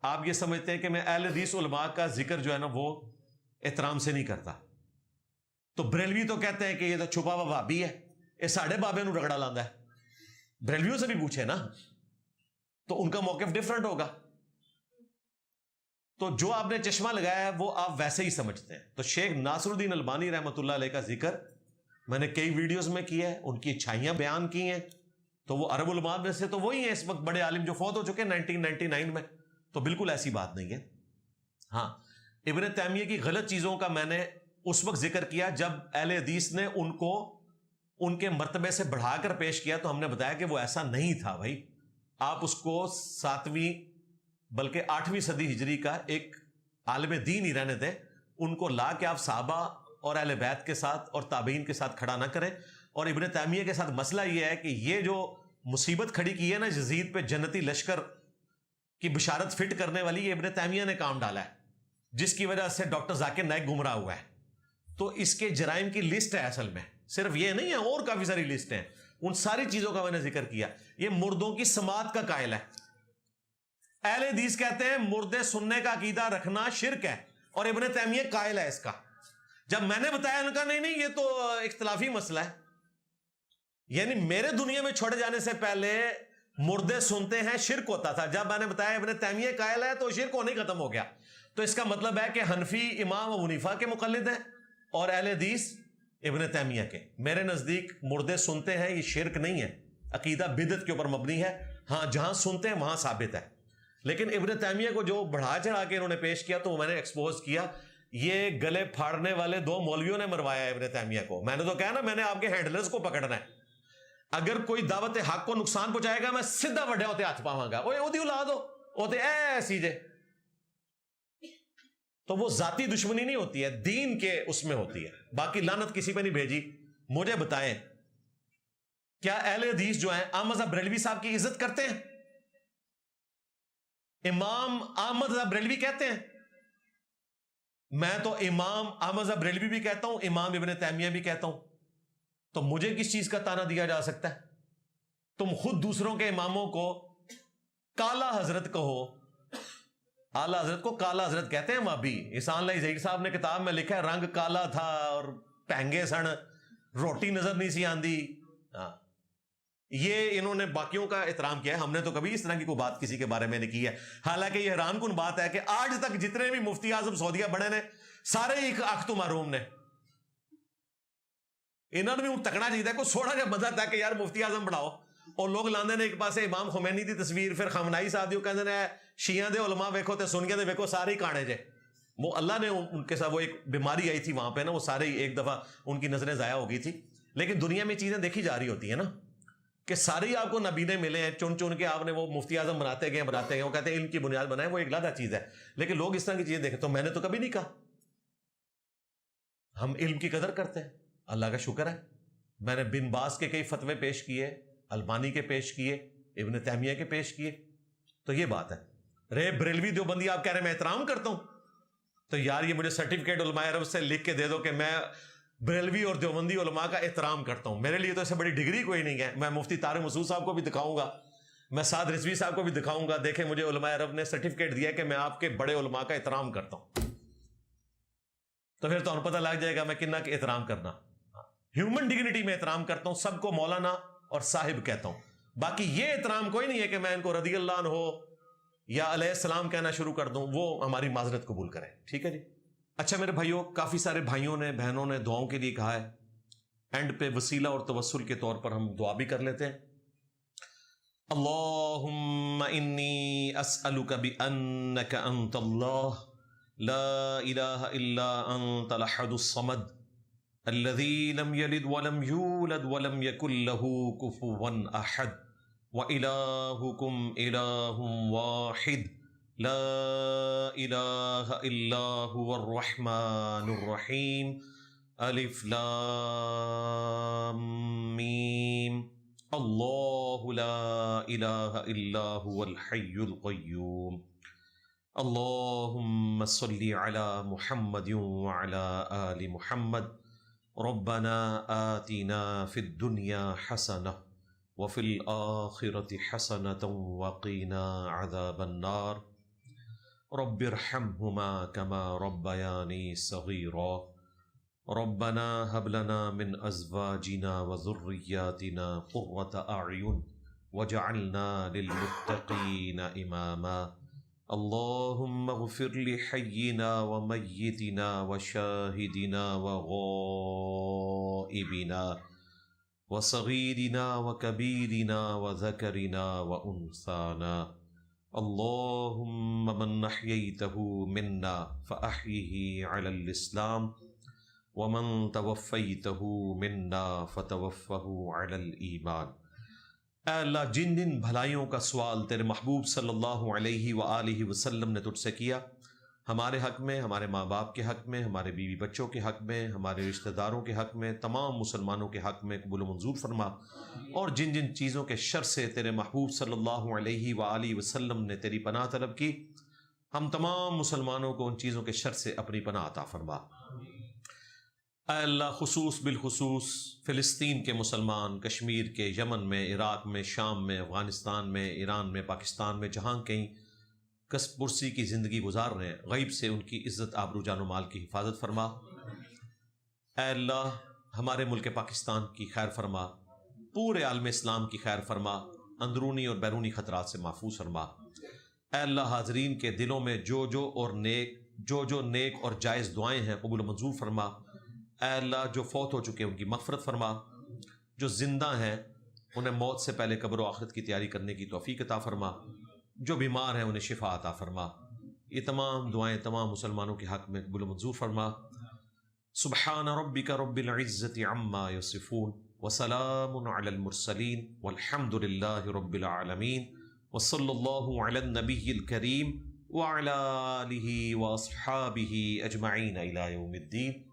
آپ یہ سمجھتے ہیں کہ میں اہل حدیث علماء کا ذکر جو ہے نا وہ احترام سے نہیں کرتا. تو بریلوی تو کہتے ہیں کہ یہ تو چھپا ہوا بھابی ہے, یہ ساڑھے بابے نو رگڑا لاندا ہے. بریلویوں سے بھی پوچھے نا, تو ان کا موقف ڈفرنٹ ہوگا. تو جو آپ نے چشمہ لگایا ہے وہ آپ ویسے ہی سمجھتے ہیں. تو شیخ ناصر الدین البانی رحمۃ اللہ علیہ کا ذکر میں نے کئی ویڈیوز میں کیا ہے, ان کی اچھائیاں بیان کی ہیں. تو وہ عرب علماء میں سے تو وہی ہیں اس وقت بڑے عالم جو فوت ہو چکے ہیں 1999 میں. تو بالکل ایسی بات نہیں ہے. ہاں, ابن تیمیہ کی غلط چیزوں کا میں نے اس وقت ذکر کیا جب اہل حدیث نے ان کو ان کے مرتبے سے بڑھا کر پیش کیا, تو ہم نے بتایا کہ وہ ایسا نہیں تھا بھائی. آپ اس کو 7ویں بلکہ 8ویں صدی ہجری کا ایک عالم دین ہی رہنے دیں. ان کو لا کے آپ صحابہ اور اہل بیت کے ساتھ اور تابعین کے ساتھ کھڑا نہ کریں. اور ابن تیمیہ کے ساتھ مسئلہ یہ ہے کہ یہ جو مصیبت کھڑی کی ہے نا یزید پہ جنتی لشکر کی بشارت فٹ کرنے والی, یہ ابن تیمیہ نے کام ڈالا ہے, جس کی وجہ سے ڈاکٹر ذاکر نائک گمراہ ہوا ہے. تو اس کے جرائم کی لسٹ ہے اصل میں, صرف یہ نہیں ہے, اور کافی ساری لسٹ ہیں. ان ساری چیزوں کا میں نے ذکر کیا. یہ مردوں کی سماعت کا قائل ہے. اہل حدیث کہتے ہیں مردے سننے کا عقیدہ رکھنا شرک ہے, اور ابن تیمیہ قائل ہے اس کا. جب میں نے بتایا ان کا نہیں یہ تو اختلافی مسئلہ ہے, یعنی میرے دنیا میں چھوڑے جانے سے پہلے مردے سنتے ہیں شرک ہوتا تھا. جب میں نے بتایا ابن تیمیہ قائل ہے تو شرک ہونے ختم ہو گیا. تو اس کا مطلب ہے کہ حنفی امام ابو حنیفہ کے مقلد ہیں اور اہل حدیث ابن تیمیہ کے. میرے نزدیک مردے سنتے ہیں یہ شرک نہیں ہے, عقیدہ بدعت کے اوپر مبنی ہے. ہاں جہاں سنتے ہیں وہاں ثابت ہے. لیکن ابن تیمیہ کو جو بڑھا چڑھا کے انہوں نے پیش کیا تو وہ میں نے ایکسپوز کیا. یہ گلے پھاڑنے والے 2 مولویوں نے مروایا ابن تیمیہ کو. میں نے تو کہا نا میں نے آپ کے ہینڈلرز کو پکڑنا ہے. اگر کوئی دعوت حق کو نقصان پہنچائے گا میں سیدھا وڈے ہوتے ہاتھ پاواں گا. اوہ دی اولاد ہو ہوتے ایسی جے. تو وہ ذاتی دشمنی نہیں ہوتی ہے, دین کے اس میں ہوتی ہے. باقی لعنت کسی پہ نہیں بھیجی. مجھے بتائیں کیا اہل حدیث جو ہیں احمد رضا بریلوی صاحب کی عزت کرتے ہیں؟ امام احمد رضا بریلوی کہتے ہیں. میں تو امام احمد رضا بریلوی بھی کہتا ہوں, امام ابن تیمیہ بھی کہتا ہوں. تو مجھے کس چیز کا تانا دیا جا سکتا ہے؟ تم خود دوسروں کے اماموں کو کالا حضرت کہو. اعلی حضرت کو کالا حضرت کہتے ہیں وہابی. احسان اللہ ظہیر صاحب نے کتاب میں لکھا ہے رنگ کالا تھا اور پہنگے سن, روٹی نظر نہیں سی آندی. یہ انہوں نے باقیوں کا احترام کیا ہے. ہم نے تو کبھی اس طرح کی کوئی بات کسی کے بارے میں نہیں کی ہے. حالانکہ یہ حیران کن بات ہے کہ آج تک جتنے بھی مفتی اعظم سعودیہ بنے نے سارے ہی اخت معروم نے. انہوں نے بھی تکنا چاہیے کوئی سوڑا جا بندہ تھا کہ یار مفتی اعظم بناؤ, اور لوگ لاندے نے ایک پاسے امام خمینی دی تصویر, پھر خامنائی صاحب دیو کہندے نے شیعہ دے علماء ویکھو تے سنیاں دے ویکھو سارے ہی کانے جے. وہ اللہ نے ان کے ساتھ وہ ایک بیماری آئی تھی وہاں پہ نا, وہ سارے ہی ایک دفعہ ان کی نظریں ضائع ہو گئی تھی. لیکن دنیا میں چیزیں دیکھی جا رہی ہوتی ہیں نا کہ سارے ہی آپ کو نبینے ملے ہیں, چن چن کے آپ نے وہ مفتی اعظم بناتے گئے, وہ کہتے ہیں علم کی بنیاد بنائے, وہ ایک علیحدہ چیز ہے. لیکن لوگ اس طرح کی چیزیں دیکھیں. تو میں نے تو کبھی نہیں کہا, ہم علم کی قدر کرتے ہیں, اللہ کا شکر ہے. میں نے بن باز کے کئی فتوے پیش کیے, البانی کے پیش کیے, ابن تیمیہ کے پیش کیے. تو یہ بات ہے. رے بریلوی دیوبندی آپ کہہ رہے ہیں میں احترام کرتا ہوں, تو یار یہ مجھے سرٹیفکیٹ علماء عرب سے لکھ کے دے دو کہ میں بریلوی اور دیوبندی علماء کا احترام کرتا ہوں. میرے لیے تو اس سے بڑی ڈگری کوئی نہیں ہے. میں مفتی طارق مسعود صاحب کو بھی دکھاؤں گا, میں سعد رضوی صاحب کو بھی دکھاؤں گا, دیکھیں مجھے علماء عرب نے سرٹیفکیٹ دیا کہ میں آپ کے بڑے علماء کا احترام کرتا ہوں. تو پھر تو پتہ لگ جائے گا میں کنہ کے احترام کرنا. ہیومن ڈگنیٹی میں احترام کرتا ہوں, سب کو مولانا اور صاحب کہتا ہوں. باقی یہ احترام کوئی نہیں ہے کہ میں ان کو رضی اللہ عنہ یا علیہ السلام کہنا شروع کر دوں, وہ ہماری معذرت قبول کریں. ٹھیک ہے جی. اچھا میرے بھائیوں, کافی سارے بھائیوں نے بہنوں نے دعاؤں کے لیے کہا ہے. اینڈ پہ وسیلہ اور توسل کے طور پر ہم دعا بھی کر لیتے ہیں. اللہم انی اسألک بانک انت اللہ لا الہ الا انت الاحد الصمد الذي لم يلد ولم يولد ولم يكن له كفوا احد وإلهكم إله واحد لا الہ الا هو الرحمن الرحیم الف لام میم اللہ لا الہ الا هو الحی القیوم اللہم صلی علی محمد وعلی آل محمد ربنا آتنا فی الدنیا حسنہ وفی الآخرة حسنة وقنا عذاب النار رب ارحمهما كما ربياني صغيرا ربنا هب لنا من ازواجنا وذرياتنا قرة اعين وجعلنا للمتقين اماما اللهم اغفر لحينا وميتنا وشاهدنا وغائبنا وصغيرنا وكبيرنا وذكرنا وانثانا اللهم من احييته منا فاحيه على الاسلام ومن توفیته منا فتوفه علی الایمان۔ اے اللہ، جن جن بھلائیوں کا سوال تیرے محبوب صلی اللہ علیہ وآلہ وسلم نے تجھ سے کیا، ہمارے حق میں، ہمارے ماں باپ کے حق میں، ہمارے بیوی بچوں کے حق میں، ہمارے رشتہ داروں کے حق میں، تمام مسلمانوں کے حق میں قبول و منظور فرما، اور جن جن چیزوں کے شر سے تیرے محبوب صلی اللہ علیہ وآلہ وسلم نے تیری پناہ طلب کی، ہم تمام مسلمانوں کو ان چیزوں کے شر سے اپنی پناہ عطا فرما۔ اے اللہ، خصوص بالخصوص فلسطین کے مسلمان، کشمیر کے، یمن میں، عراق میں، شام میں، افغانستان میں، ایران میں، پاکستان میں، جہاں کہیں کسب پرسی کی زندگی گزار رہے ہیں، غیب سے ان کی عزت، آبرو، جان و مال کی حفاظت فرما۔ اے اللہ، ہمارے ملک پاکستان کی خیر فرما، پورے عالم اسلام کی خیر فرما، اندرونی اور بیرونی خطرات سے محفوظ فرما۔ اے اللہ، حاضرین کے دلوں میں جو نیک اور جائز دعائیں ہیں قبول و منظور فرما۔ اے اللہ، جو فوت ہو چکے ان کی مغفرت فرما، جو زندہ ہیں انہیں موت سے پہلے قبر و آخرت کی تیاری کرنے کی توفیق عطا فرما، جو بیمار ہیں انہیں شفا عطا فرما۔ یہ تمام دعائیں تمام مسلمانوں کے حق میں قبول و منظور فرما۔ سبحان ربک رب العزت عما یصفون وسلام علی المرسلین والحمد للہ رب العالمین وصلی اللہ علی النبی الکریم وعلی آلہ واصحابہ اجمعین الی یوم الدین۔